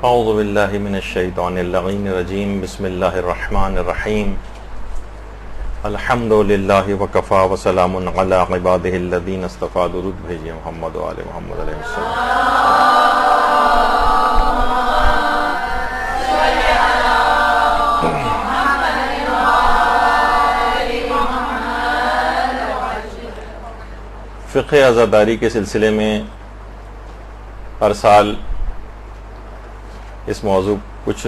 اعوذ باللہ من الشیطان اللعین الرجیم بسم اللہ الرحمن الرحیم الحمد للہ وکفا وسلام علی عبادہ الذین اصطفیٰ درود بھیجئے محمد و آل محمد علیہ السلام۔ فقہ عزاداری کے سلسلے میں ہر سال اس موضوع کچھ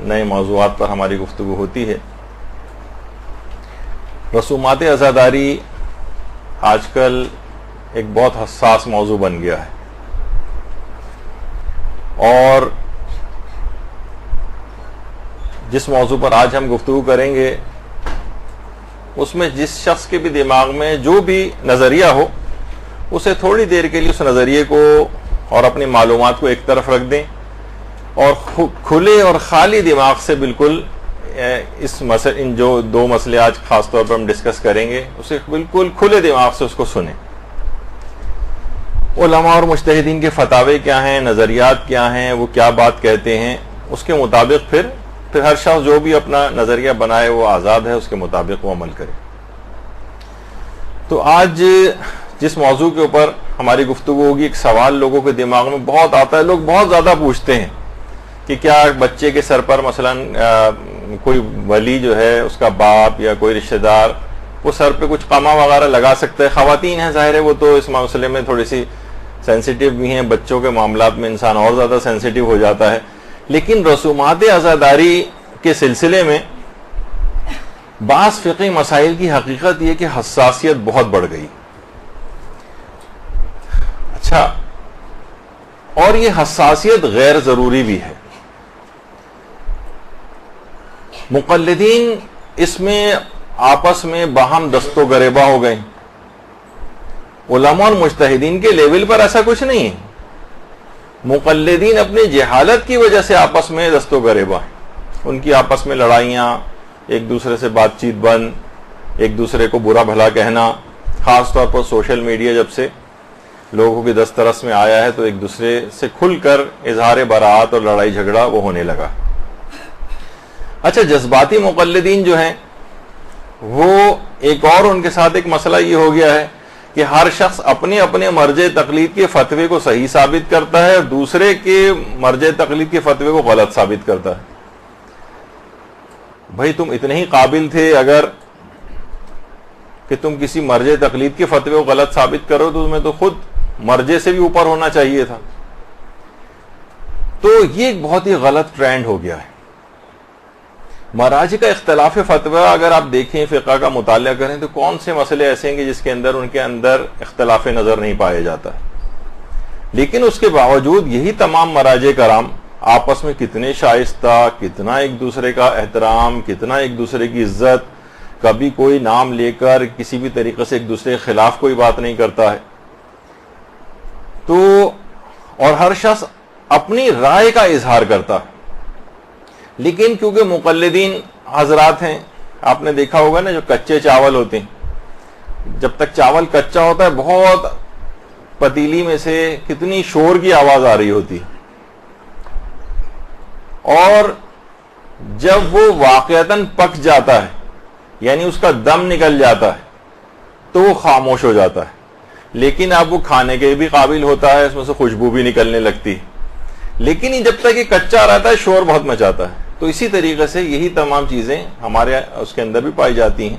نئے موضوعات پر ہماری گفتگو ہوتی ہے۔ رسومات عزاداری آج کل ایک بہت حساس موضوع بن گیا ہے، اور جس موضوع پر آج ہم گفتگو کریں گے اس میں جس شخص کے بھی دماغ میں جو بھی نظریہ ہو، اسے تھوڑی دیر کے لیے اس نظریے کو اور اپنی معلومات کو ایک طرف رکھ دیں، اور کھلے اور خالی دماغ سے بالکل ان جو دو مسئلے آج خاص طور پر ہم ڈسکس کریں گے اسے بالکل کھلے دماغ سے اس کو سنیں۔ علماء اور مجتہدین کے فتاوے کیا ہیں، نظریات کیا ہیں، وہ کیا بات کہتے ہیں، اس کے مطابق پھر ہر شخص جو بھی اپنا نظریہ بنائے وہ آزاد ہے، اس کے مطابق وہ عمل کرے۔ تو آج جس موضوع کے اوپر ہماری گفتگو ہوگی، ایک سوال لوگوں کے دماغ میں بہت آتا ہے، لوگ بہت زیادہ پوچھتے ہیں کہ کیا بچے کے سر پر مثلا کوئی ولی جو ہے، اس کا باپ یا کوئی رشتہ دار، وہ سر پہ کچھ قمع وغیرہ لگا سکتا ہے؟ خواتین ہیں، ظاہر ہے وہ تو اس مسئلے میں تھوڑی سی سینسیٹیو بھی ہیں، بچوں کے معاملات میں انسان اور زیادہ سینسیٹیو ہو جاتا ہے، لیکن رسومات عزاداری کے سلسلے میں بعض فقہی مسائل کی حقیقت یہ کہ حساسیت بہت بڑھ گئی۔ اچھا، اور یہ حساسیت غیر ضروری بھی ہے۔ مقلدین اس میں آپس میں باہم دست و گریباں ہو گئے۔ علماء اور مجتہدین کے لیول پر ایسا کچھ نہیں ہے، مقلدین اپنی جہالت کی وجہ سے آپس میں دست و گریباں ہیں، ان کی آپس میں لڑائیاں، ایک دوسرے سے بات چیت بند، ایک دوسرے کو برا بھلا کہنا، خاص طور پر سوشل میڈیا جب سے لوگوں کی دسترس میں آیا ہے تو ایک دوسرے سے کھل کر اظہار براءت اور لڑائی جھگڑا وہ ہونے لگا۔ اچھا، جذباتی مقلدین جو ہیں وہ ایک اور ان کے ساتھ ایک مسئلہ یہ ہو گیا ہے کہ ہر شخص اپنے مرجع تقلید کے فتوے کو صحیح ثابت کرتا ہے اور دوسرے کے مرجع تقلید کے فتوے کو غلط ثابت کرتا ہے۔ بھائی تم اتنے ہی قابل تھے اگر کہ تم کسی مرجع تقلید کے فتوے کو غلط ثابت کرو تو تمہیں تو خود مرجع سے بھی اوپر ہونا چاہیے تھا۔ تو یہ ایک بہت ہی غلط ٹرینڈ ہو گیا ہے۔ مراجع کا اختلاف فتویٰ اگر آپ دیکھیں، فقہ کا مطالعہ کریں تو کون سے مسئلے ایسے ہیں کہ جس کے اندر ان کے اندر اختلاف نظر نہیں پایا جاتا ہے، لیکن اس کے باوجود یہی تمام مراجع کرام آپس میں کتنے شائستہ، کتنا ایک دوسرے کا احترام، کتنا ایک دوسرے کی عزت، کبھی کوئی نام لے کر کسی بھی طریقے سے ایک دوسرے کے خلاف کوئی بات نہیں کرتا ہے۔ تو اور ہر شخص اپنی رائے کا اظہار کرتا ہے، لیکن کیونکہ مقلدین حضرات ہیں، آپ نے دیکھا ہوگا نا جو کچے چاول ہوتے ہیں، جب تک چاول کچا ہوتا ہے بہت پتیلی میں سے کتنی شور کی آواز آ رہی ہوتی، اور جب وہ واقعتاً پک جاتا ہے یعنی اس کا دم نکل جاتا ہے تو وہ خاموش ہو جاتا ہے، لیکن اب وہ کھانے کے بھی قابل ہوتا ہے، اس میں سے خوشبو بھی نکلنے لگتی، لیکن جب تک یہ کچا رہتا ہے شور بہت مچاتا ہے۔ تو اسی طریقے سے یہی تمام چیزیں ہمارے اس کے اندر بھی پائی جاتی ہیں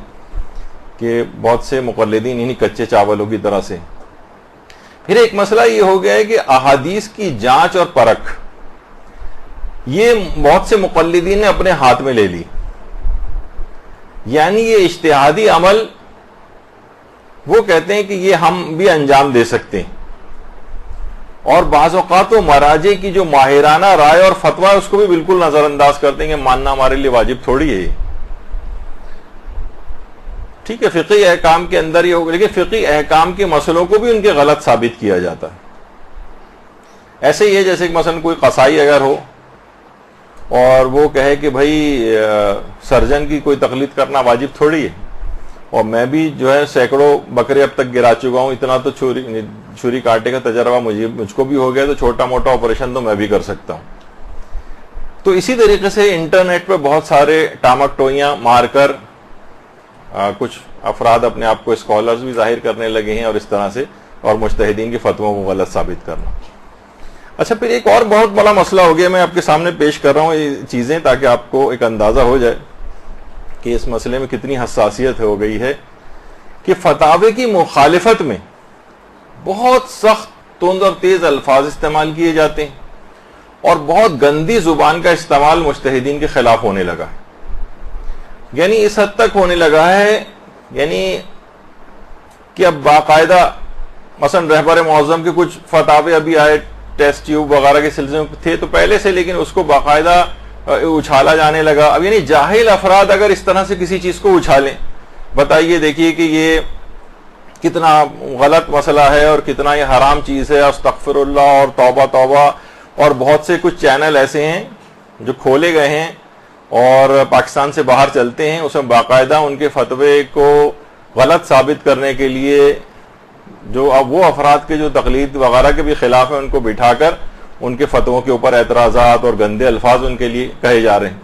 کہ بہت سے مقلدین انہی کچے چاولوں کی طرح سے۔ پھر ایک مسئلہ یہ ہو گیا ہے کہ احادیث کی جانچ اور پرکھ یہ بہت سے مقلدین نے اپنے ہاتھ میں لے لی، یعنی یہ اجتہادی عمل وہ کہتے ہیں کہ یہ ہم بھی انجام دے سکتے ہیں، اور بعض اوقات وہ مراجع کی جو ماہرانہ رائے اور فتویٰ ہے اس کو بھی بالکل نظر انداز کرتے ہیں کہ ماننا ہمارے لیے واجب تھوڑی ہے۔ ٹھیک ہے، فقہی احکام کے اندر یہ ہوگا، لیکن فقہی احکام کے مسئلوں کو بھی ان کے غلط ثابت کیا جاتا ہے۔ ایسے ہی ہے جیسے کہ مثلا کوئی قصائی اگر ہو اور وہ کہے کہ بھائی سرجن کی کوئی تقلید کرنا واجب تھوڑی ہے، اور میں بھی جو ہے سینکڑوں بکرے اب تک گرا چکا ہوں، اتنا تو چھری کاٹے کا تجربہ مجھ کو بھی ہو گیا، تو چھوٹا موٹا آپریشن تو میں بھی کر سکتا ہوں۔ تو اسی طریقے سے انٹرنیٹ پہ بہت سارے ٹامک ٹوئیاں مار کر کچھ افراد اپنے آپ کو اسکالرز بھی ظاہر کرنے لگے ہیں اور اس طرح سے اور مجتہدین کے فتووں کو غلط ثابت کرنا. اچھا پھر ایک اور بہت بڑا مسئلہ ہو گیا, میں آپ کے سامنے پیش کر رہا ہوں یہ چیزیں تاکہ آپ کو ایک اندازہ ہو جائے کہ اس مسئلے میں کتنی حساسیت ہو گئی ہے, کہ فتاوے کی مخالفت میں بہت سخت تند اور تیز الفاظ استعمال کیے جاتے ہیں اور بہت گندی زبان کا استعمال مجتہدین کے خلاف ہونے لگا ہے. یعنی اس حد تک ہونے لگا ہے یعنی کہ اب باقاعدہ مثلا رہبر معظم کے کچھ فتاوے ابھی آئے ٹیسٹ ٹیوب وغیرہ کے سلسلے میں تھے تو پہلے سے, لیکن اس کو باقاعدہ اچھالا جانے لگا. اب یعنی جاہل افراد اگر اس طرح سے کسی چیز کو اچھالیں, بتائیے دیکھیے کہ یہ کتنا غلط مسئلہ ہے اور کتنا یہ حرام چیز ہے. استغفر اللہ اور توبہ توبہ, اور بہت سے کچھ چینل ایسے ہیں جو کھولے گئے ہیں اور پاکستان سے باہر چلتے ہیں, اس میں باقاعدہ ان کے فتوے کو غلط ثابت کرنے کے لیے جو اب وہ افراد کے جو تقلید وغیرہ کے بھی خلاف ہیں ان کو بٹھا کر ان کے فتووں کے اوپر اعتراضات اور گندے الفاظ ان کے لیے کہے جا رہے ہیں.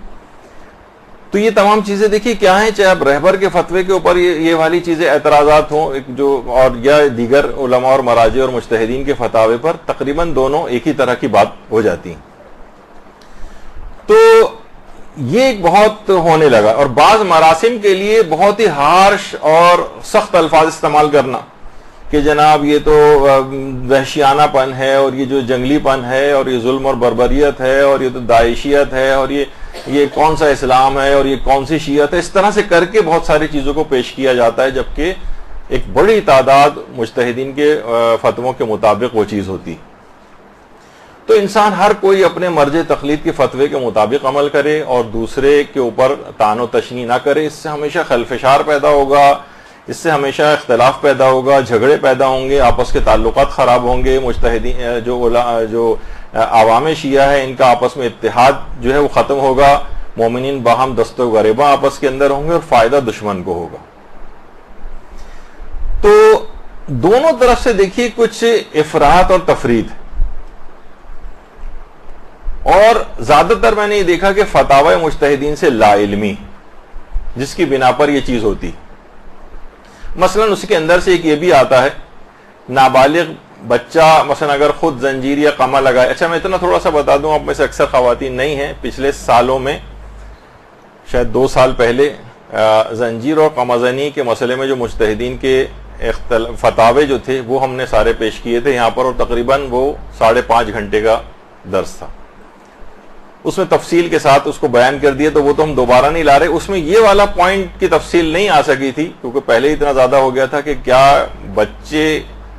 تو یہ تمام چیزیں دیکھیے کیا ہیں, چاہے اب رہبر کے فتوے کے اوپر یہ والی چیزیں اعتراضات ہوں جو اور یا دیگر علماء اور مراجع اور مجتہدین کے فتاوے پر, تقریباً دونوں ایک ہی طرح کی بات ہو جاتی ہیں. تو یہ ایک بہت ہونے لگا, اور بعض مراسم کے لیے بہت ہی ہارش اور سخت الفاظ استعمال کرنا کہ جناب یہ تو وحشیانہ پن ہے اور یہ جو جنگلی پن ہے اور یہ ظلم اور بربریت ہے اور یہ تو داعشیت ہے اور یہ کون سا اسلام ہے اور یہ کون سی شیعت ہے, اس طرح سے کر کے بہت ساری چیزوں کو پیش کیا جاتا ہے, جبکہ ایک بڑی تعداد مجتہدین کے فتووں کے مطابق وہ چیز ہوتی. تو انسان ہر کوئی اپنے مرج تقلید کے فتوے کے مطابق عمل کرے اور دوسرے کے اوپر طعن و تشنیع نہ کرے. اس سے ہمیشہ خلفشار پیدا ہوگا, اس سے ہمیشہ اختلاف پیدا ہوگا, جھگڑے پیدا ہوں گے, آپس کے تعلقات خراب ہوں گے, مجتہدین جو عوام شیعہ ہے ان کا آپس میں اتحاد جو ہے وہ ختم ہوگا, مومنین باہم دست و غریباں آپس کے اندر ہوں گے اور فائدہ دشمن کو ہوگا. تو دونوں طرف سے دیکھیے کچھ افراط اور تفرید, اور زیادہ تر میں نے یہ دیکھا کہ فتاوی مجتہدین سے لا علمی جس کی بنا پر یہ چیز ہوتی. مثلا اس کے اندر سے ایک یہ بھی آتا ہے, نابالغ بچہ مثلا اگر خود زنجیر یا قمع لگائے. اچھا میں اتنا تھوڑا سا بتا دوں, آپ میں سے اکثر خواتین نہیں ہیں, پچھلے سالوں میں شاید 2 سال پہلے زنجیر اور قمع زنی کے مسئلے میں جو مجتہدین کے فتاوے جو تھے وہ ہم نے سارے پیش کیے تھے یہاں پر, اور تقریباً وہ 5.5 گھنٹے کا درس تھا. اس میں تفصیل کے ساتھ اس کو بیان کر دیا, تو وہ تو ہم دوبارہ نہیں لا رہے. اس میں یہ والا پوائنٹ کی تفصیل نہیں آ سکی تھی کیونکہ پہلے اتنا زیادہ ہو گیا تھا کہ کیا بچے,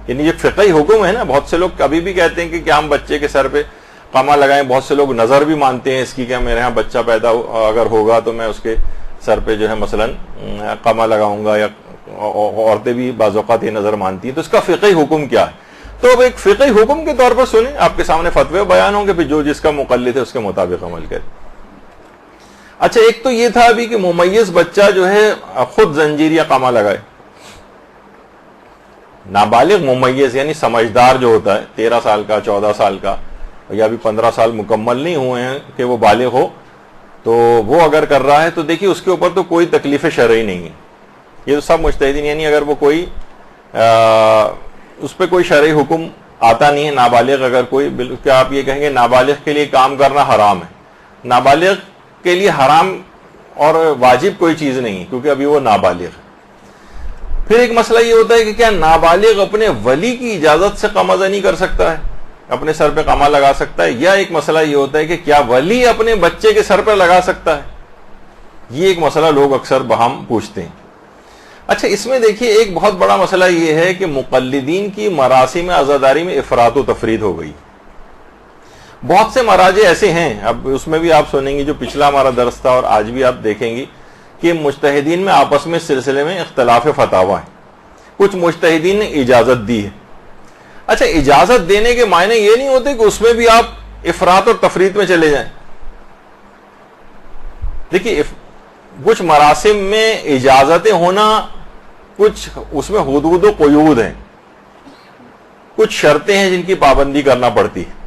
یعنی یہ فقہی حکم ہے نا, بہت سے لوگ ابھی بھی کہتے ہیں کہ کیا ہم بچے کے سر پہ قمع لگائیں. بہت سے لوگ نظر بھی مانتے ہیں اس کی کہ میرے ہاں بچہ پیدا اگر ہوگا تو میں اس کے سر پہ جو ہے مثلاً قمع لگاؤں گا, یا عورتیں بھی بعض اوقات یہ نظر مانتی ہیں. تو اس کا فقہی حکم کیا ہے؟ تو اب ایک فقہی حکم کے طور پر سنیں, آپ کے سامنے فتوے بیان ہوں گے, پھر جو جس کا مقلد ہے اس کے مطابق عمل کرے. اچھا ایک تو یہ تھا ابھی کہ ممیز بچہ جو ہے خود زنجیر یا قمع لگائے. نابالغ ممیز یعنی سمجھدار جو ہوتا ہے 13 سال کا, 14 سال کا, یا ابھی 15 سال مکمل نہیں ہوئے ہیں کہ وہ بالغ ہو, تو وہ اگر کر رہا ہے تو دیکھیے اس کے اوپر تو کوئی تکلیف شرعی نہیں ہے. یہ تو سب مجتہدین, یعنی اگر وہ کوئی اس پہ کوئی شرعی حکم آتا نہیں ہے. نابالغ اگر کوئی, کیا آپ یہ کہیں گے نابالغ کے لیے کام کرنا حرام ہے؟ نابالغ کے لیے حرام اور واجب کوئی چیز نہیں کیونکہ ابھی وہ نابالغ ہے. پھر ایک مسئلہ یہ ہوتا ہے کہ کیا نابالغ اپنے ولی کی اجازت سے قمع زنی کر سکتا ہے, اپنے سر پہ قمع لگا سکتا ہے؟ یا ایک مسئلہ یہ ہوتا ہے کہ کیا ولی اپنے بچے کے سر پہ لگا سکتا ہے؟ یہ ایک مسئلہ لوگ اکثر باہم پوچھتے ہیں. اچھا اس میں دیکھیے ایک بہت بڑا مسئلہ یہ ہے کہ مقلدین کی مراسم عزاداری میں افراط و تفرید ہو گئی. بہت سے مراجع ایسے ہیں, اب اس میں بھی آپ سنیں گی جو پچھلا ہمارا درس تھا اور آج بھی آپ دیکھیں گی کہ مجتہدین میں آپس میں اس سلسلے میں اختلاف فتاوی ہیں. کچھ مجتہدین نے اجازت دی ہے. اچھا اجازت دینے کے معنی یہ نہیں ہوتے کہ اس میں بھی آپ افراط اور تفرید میں چلے جائیں. دیکھیے کچھ مراسم میں اجازتیں ہونا, کچھ اس میں حدود و قیود ہیں, کچھ شرطیں ہیں جن کی پابندی کرنا پڑتی ہے.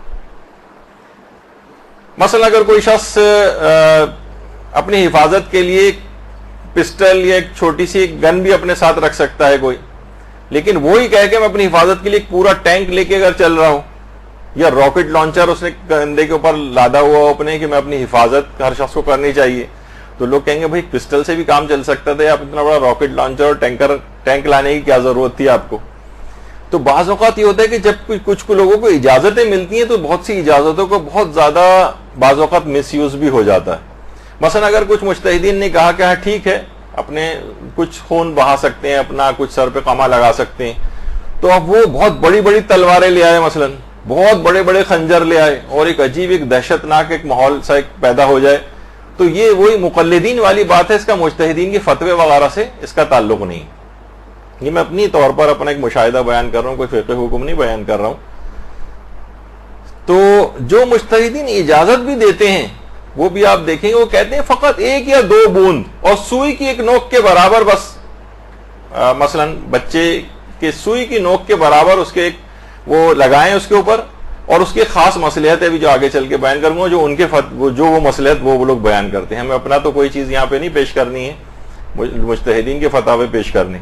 مثلا اگر کوئی شخص اپنی حفاظت کے لیے پسٹل یا ایک چھوٹی سی گن بھی اپنے ساتھ رکھ سکتا ہے کوئی، لیکن وہی کہہ کے میں اپنی حفاظت کے لیے ایک پورا ٹینک لے کے اگر چل رہا ہوں، یا راکٹ لانچر اس نے کندھے کے اوپر لادا ہوا ہو اپنے کہ میں اپنی حفاظت ہر شخص کو کرنی چاہیے، تو لوگ کہیں گے بھائی پسٹل سے بھی کام چل سکتا تھا، آپ اتنا بڑا راکٹ لانچر اور ٹینک لانے کی کیا ضرورت تھی آپ کو؟ تو بعض اوقات یہ ہوتا ہے کہ جب کچھ لوگوں کو اجازتیں ملتی ہیں تو بہت سی اجازتوں کو بہت زیادہ بعض اوقات مس یوز بھی ہو جاتا ہے. مثلا اگر کچھ مجتہدین نے کہا کہ ہاں ٹھیک ہے اپنے کچھ خون بہا سکتے ہیں، اپنا کچھ سر پہ قمع لگا سکتے ہیں، تو اب وہ بہت بڑی بڑی تلواریں لے آئے، مثلا بہت بڑے بڑے خنجر لے آئے اور ایک عجیب ایک دہشت ناک ایک ماحول سا ایک پیدا ہو جائے، تو یہ وہی مقلدین والی بات ہے، اس کا مجتہدین کے فتوے وغیرہ سے اس کا تعلق نہیں. یہ میں اپنی طور پر اپنا ایک مشاہدہ بیان کر رہا ہوں، کوئی فقہ حکم نہیں بیان کر رہا ہوں. تو جو مجتہدین اجازت بھی دیتے ہیں وہ بھی آپ دیکھیں گے وہ کہتے ہیں فقط 1 یا 2 بوند اور سوئی کی ایک نوک کے برابر بس، مثلا بچے کے سوئی کی نوک کے برابر اس کے ایک وہ لگائیں اس کے اوپر، اور اس کے خاص مصلحت ہے بھی جو آگے چل کے بیان کروں گا، جو ان کے جو وہ مصلحت وہ لوگ بیان کرتے ہیں. ہمیں اپنا تو کوئی چیز یہاں پہ نہیں پیش کرنی ہے، مجتہدین کے فتاوے پیش کرنے.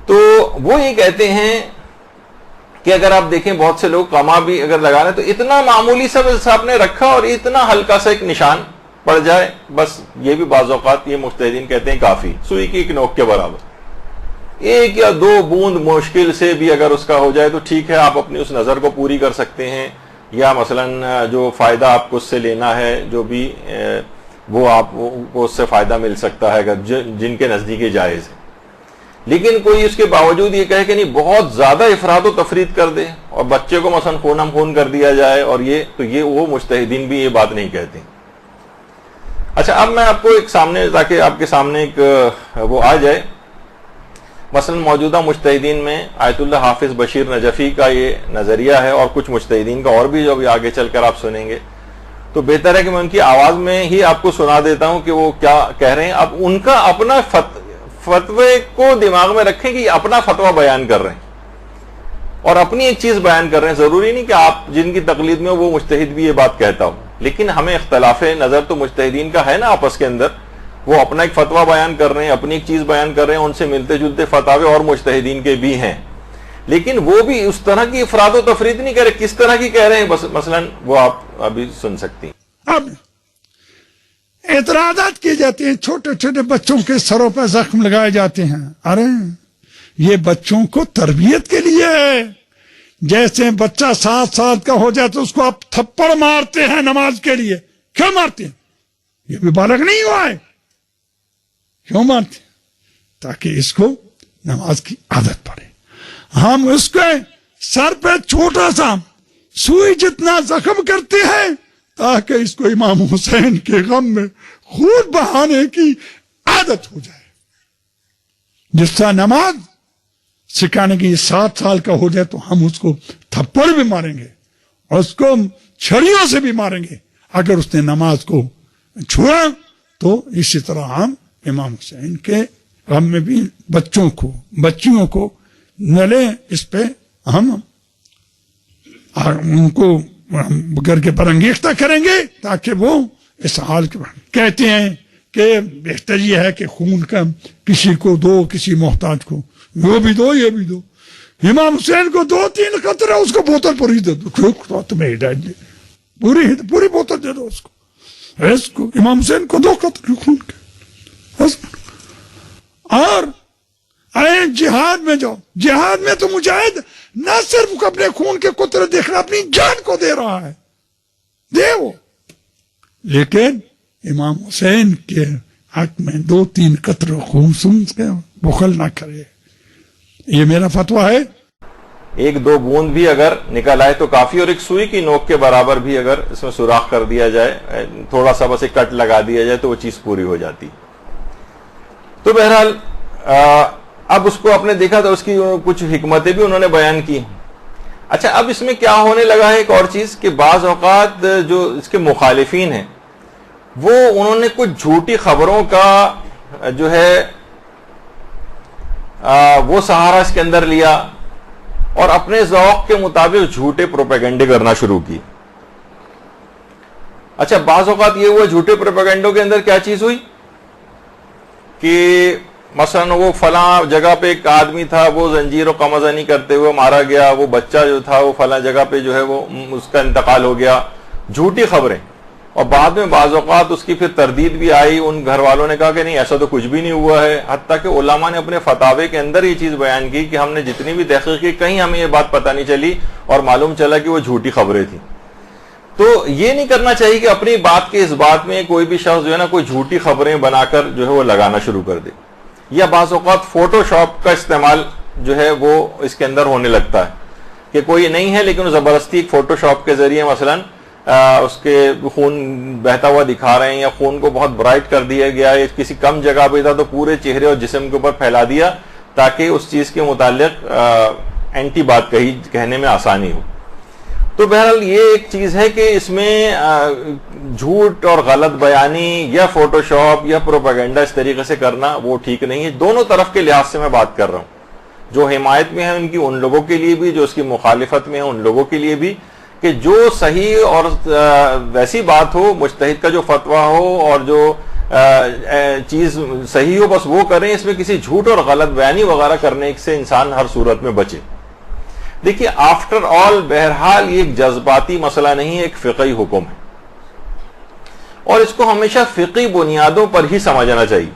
تو وہ یہ کہتے ہیں کہ اگر آپ دیکھیں بہت سے لوگ قمع بھی اگر لگا رہے تو اتنا معمولی سا آپ نے رکھا اور اتنا ہلکا سا ایک نشان پڑ جائے بس، یہ بھی بعض اوقات یہ مجتہدین کہتے ہیں کافی، سوئی کی ایک نوک کے برابر. 1 یا 2 بوند مشکل سے بھی اگر اس کا ہو جائے تو ٹھیک ہے، آپ اپنی اس نظر کو پوری کر سکتے ہیں، یا مثلا جو فائدہ آپ کو اس سے لینا ہے جو بھی وہ آپ کو اس سے فائدہ مل سکتا ہے اگر جن کے نزدیک جائز ہے. لیکن کوئی اس کے باوجود یہ کہے کہ نہیں بہت زیادہ افراد و تفرید کر دے اور بچے کو مثلا خون ہم خون کر دیا جائے، اور یہ تو یہ وہ مجتہدین بھی یہ بات نہیں کہتے. اچھا اب میں آپ کو ایک سامنے تاکہ آپ کے سامنے ایک وہ آ جائے، مثلا موجودہ مجتہدین میں آیت اللہ حافظ بشیر نجفی کا یہ نظریہ ہے، اور کچھ مجتہدین کا اور بھی جو ابھی آگے چل کر آپ سنیں گے، تو بہتر ہے کہ میں ان کی آواز میں ہی آپ کو سنا دیتا ہوں کہ وہ کیا کہہ رہے ہیں. اب ان کا اپنا فتوے کو دماغ میں رکھیں کہ یہ اپنا فتویٰ بیان کر رہے ہیں اور اپنی ایک چیز بیان کر رہے ہیں. ضروری نہیں کہ آپ جن کی تقلید میں وہ مجتہد بھی یہ بات کہتا ہو، لیکن ہمیں اختلاف نظر تو مجتہدین کا ہے نا آپس کے اندر. وہ اپنا ایک فتویٰ بیان کر رہے ہیں، اپنی ایک چیز بیان کر رہے ہیں، ان سے ملتے جلتے فتاوے اور مجتہدین کے بھی ہیں، لیکن وہ بھی اس طرح کی افراد و تفرید نہیں کر رہے. کس طرح کی کہہ رہے ہیں بس مثلا وہ آپ ابھی سن سکتی ہیں. اب اعتراضات کیے جاتے ہیں، چھوٹے چھوٹے بچوں کے سروں پہ زخم لگائے جاتے ہیں. ارے یہ بچوں کو تربیت کے لیے ہے. جیسے بچہ 7 سال کا ہو جائے تو اس کو آپ تھپڑ مارتے ہیں نماز کے لیے. کیوں مارتے ہیں؟ یہ بھی بالغ نہیں ہوا ہے. کیوں مارتے ہیں؟ تاکہ اس کو نماز کی عادت پڑے. ہم اس کے سر پہ چھوٹا سا سوئی جتنا زخم کرتے ہیں تاکہ اس کو امام حسین کے غم میں خون بہانے کی عادت ہو جائے. جس طرح نماز سکھانے کی 7 سال کا ہو جائے تو ہم اس کو تھپڑ بھی ماریں گے اور اس کو چھڑیوں سے بھی ماریں گے اگر اس نے نماز کو چھوڑا. تو اسی طرح ہم امام حسین کے غم میں بھی بچیوں کو نہ لیں، اس پہ ہم ان کو کر کے برانگیختہ کریں گے تاکہ وہ اس حال کے کہتے ہیں کہ بہتر یہ ہے کہ خون کا کسی کو دو، کسی محتاج کو وہ بھی دو، یہ بھی دو. امام حسین کو 2-3 قطرے اس کو بوتل پوری دے دو، تمہیں ہدایت دے پوری بوتل دے دو اس کو امام حسین کو 2 قطرے خون کے. اور جہاد میں جاؤ، جہاد میں تو مجاہد نہ صرف اپنے خون کے قطرے دیکھ رہا، اپنی جان کو دے رہا ہے، دے وہ، لیکن امام حسین کے حق میں 2-3 قطرے خون سن کے بخل نہ کرے. یہ میرا فتویٰ ہے. 1-2 بوند بھی اگر نکل آئے تو کافی، اور ایک سوئی کی نوک کے برابر بھی اگر اس میں سوراخ کر دیا جائے، تھوڑا سا بس ایک کٹ لگا دیا جائے تو وہ چیز پوری ہو جاتی. تو بہرحال اب اس کو آپ نے دیکھا تو اس کی کچھ حکمتیں بھی انہوں نے بیان کی. اچھا اب اس میں کیا ہونے لگا ہے ایک اور چیز کہ بعض اوقات جو اس کے مخالفین ہیں وہ انہوں نے کچھ جھوٹی خبروں کا جو ہے وہ سہارا اس کے اندر لیا اور اپنے ذوق کے مطابق جھوٹے پروپیگنڈے کرنا شروع کی. اچھا بعض اوقات یہ ہوا جھوٹے پروپیگنڈوں کے اندر کیا چیز ہوئی کہ مثلا وہ فلاں جگہ پہ ایک آدمی تھا, وہ زنجیر و قمع کرتے ہوئے مارا گیا, وہ بچہ جو تھا وہ فلاں جگہ پہ جو ہے وہ اس کا انتقال ہو گیا, جھوٹی خبریں. اور بعد میں بعض اوقات اس کی پھر تردید بھی آئی, ان گھر والوں نے کہا کہ نہیں ایسا تو کچھ بھی نہیں ہوا ہے, حتیٰ کہ علماء نے اپنے فتاوے کے اندر یہ چیز بیان کی کہ ہم نے جتنی بھی تحقیق کی کہیں ہمیں یہ بات پتہ نہیں چلی اور معلوم چلا کہ وہ جھوٹی خبریں تھیں. تو یہ نہیں کرنا چاہیے کہ اپنی بات کے اس بات میں کوئی بھی شخص جو ہے نا کوئی جھوٹی خبریں بنا کر جو ہے وہ لگانا شروع کر دے, یا بعض اوقات فوٹو شاپ کا استعمال جو ہے وہ اس کے اندر ہونے لگتا ہے کہ کوئی نہیں ہے لیکن زبردستی ایک فوٹو شاپ کے ذریعے مثلا اس کے خون بہتا ہوا دکھا رہے ہیں, یا خون کو بہت برائٹ کر دیا گیا ہے, کسی کم جگہ پہ تھا تو پورے چہرے اور جسم کے اوپر پھیلا دیا تاکہ اس چیز کے متعلق اینٹی بات کہنے میں آسانی ہو. تو بہرحال یہ ایک چیز ہے کہ اس میں جھوٹ اور غلط بیانی یا فوٹو شاپ یا پروپیگنڈا اس طریقے سے کرنا وہ ٹھیک نہیں ہے. دونوں طرف کے لحاظ سے میں بات کر رہا ہوں, جو حمایت میں ہے ان کی ان لوگوں کے لیے بھی, جو اس کی مخالفت میں ہے ان لوگوں کے لیے بھی, کہ جو صحیح اور ویسی بات ہو, مجتہد کا جو فتویٰ ہو اور جو چیز صحیح ہو بس وہ کریں, اس میں کسی جھوٹ اور غلط بیانی وغیرہ کرنے سے انسان ہر صورت میں بچے. دیکھیے آفٹر آل بہرحال یہ ایک جذباتی مسئلہ نہیں ہے, ایک فقہی حکم ہے اور اس کو ہمیشہ فقہی بنیادوں پر ہی سمجھنا چاہیے,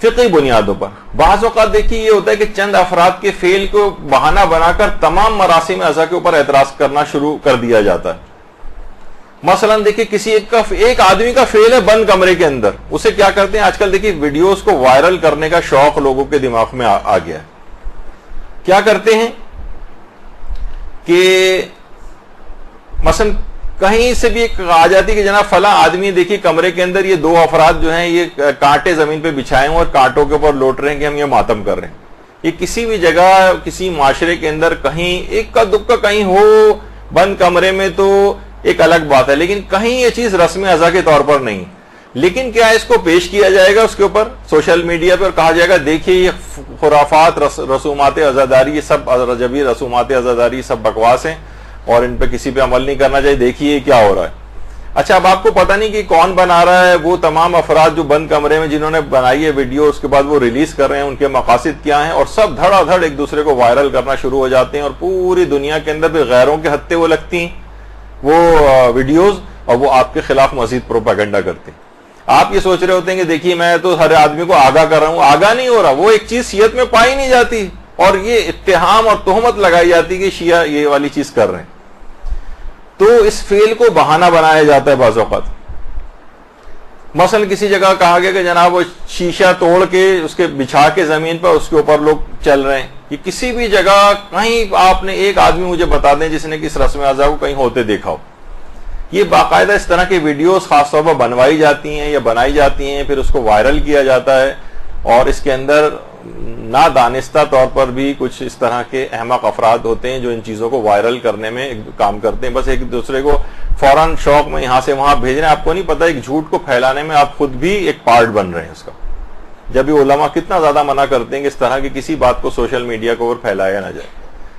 فقہی بنیادوں پر. بعض اوقات دیکھیے یہ ہوتا ہے کہ چند افراد کے فعل کو بہانہ بنا کر تمام مراسم اعضاء کے اوپر اعتراض کرنا شروع کر دیا جاتا ہے. مثلا دیکھیے کسی ایک آدمی کا فعل ہے بند کمرے کے اندر, اسے کیا کرتے ہیں آج کل دیکھیے ویڈیوز کو وائرل کرنے کا شوق لوگوں کے دماغ میں آ گیا ہے. کیا کرتے ہیں کہ مثلا کہیں سے بھی ایک آ جاتی کہ جناب فلاں آدمی دیکھیے کمرے کے اندر یہ 2 افراد جو ہیں یہ کانٹے زمین پہ بچھائے ہیں اور کانٹوں کے اوپر لوٹ رہے ہیں کہ ہم یہ ماتم کر رہے ہیں. یہ کسی بھی جگہ کسی معاشرے کے اندر کہیں ایک کا دکا کہیں ہو بند کمرے میں تو ایک الگ بات ہے, لیکن کہیں یہ چیز رسم ازا کے طور پر نہیں. لیکن کیا اس کو پیش کیا جائے گا اس کے اوپر سوشل میڈیا پر, کہا جائے گا دیکھیے یہ خرافات رسومات عزاداری یہ سب رجبی رسومات عزاداری سب بکواس ہیں اور ان پہ کسی پہ عمل نہیں کرنا چاہیے, دیکھیے کیا ہو رہا ہے. اچھا اب آپ کو پتہ نہیں کہ کون بنا رہا ہے, وہ تمام افراد جو بند کمرے میں جنہوں نے بنائی ہے ویڈیو اس کے بعد وہ ریلیز کر رہے ہیں, ان کے مقاصد کیا ہیں, اور سب دھڑا دھڑ ایک دوسرے کو وائرل کرنا شروع ہو جاتے ہیں اور پوری دنیا کے اندر بھی غیروں کے ہتھے وہ لگتی ہیں وہ ویڈیوز, اور وہ آپ کے خلاف مزید پروپیگنڈا کرتے ہیں. آپ یہ سوچ رہے ہوتے ہیں کہ دیکھیے میں تو ہر آدمی کو آگاہ کر رہا ہوں, آگاہ نہیں ہو رہا, وہ ایک چیز شیعت میں پائی نہیں جاتی اور یہ اتہام اور تہمت لگائی جاتی کہ شیعہ یہ والی چیز کر رہے ہیں. تو اس فعل کو بہانہ بنایا جاتا ہے بعض اوقات. مثلا کسی جگہ کہا گیا کہ جناب وہ شیشہ توڑ کے اس کے بچھا کے زمین پر اس کے اوپر لوگ چل رہے ہیں. یہ کسی بھی جگہ کہیں آپ نے ایک آدمی مجھے بتا دیں جس نے کس رسم اعضاء کو کہیں ہوتے دیکھا ہو. یہ باقاعدہ اس طرح کی ویڈیوز خاص طور پر بنوائی جاتی ہیں یا بنائی جاتی ہیں, پھر اس کو وائرل کیا جاتا ہے اور اس کے اندر نادانستہ طور پر بھی کچھ اس طرح کے احمق افراد ہوتے ہیں جو ان چیزوں کو وائرل کرنے میں کام کرتے ہیں, بس ایک دوسرے کو فوراً شوق میں یہاں سے وہاں بھیج رہے ہیں. آپ کو نہیں پتا ایک جھوٹ کو پھیلانے میں آپ خود بھی ایک پارٹ بن رہے ہیں اس کا, جب یہ علماء کتنا زیادہ منع کرتے ہیں کہ اس طرح کی کسی بات کو سوشل میڈیا کے اوپر پھیلایا نہ جائے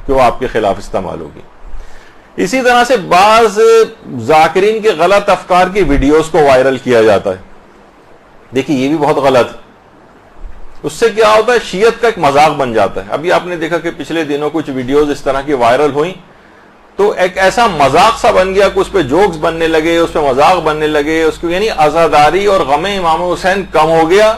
کہ وہ آپ کے خلاف استعمال ہوگی. اسی طرح سے بعض ذاکرین کے غلط افکار کی ویڈیوز کو وائرل کیا جاتا ہے. دیکھیے یہ بھی بہت غلط ہے. اس سے کیا ہوتا ہے شیعت کا ایک مذاق بن جاتا ہے. ابھی آپ نے دیکھا کہ پچھلے دنوں کچھ ویڈیوز اس طرح کی وائرل ہوئیں تو ایک ایسا مذاق سا بن گیا کہ اس پہ جوکس بننے لگے, اس پہ مذاق بننے لگے, اس کو یعنی عزاداری اور غم امام حسین کم ہو گیا,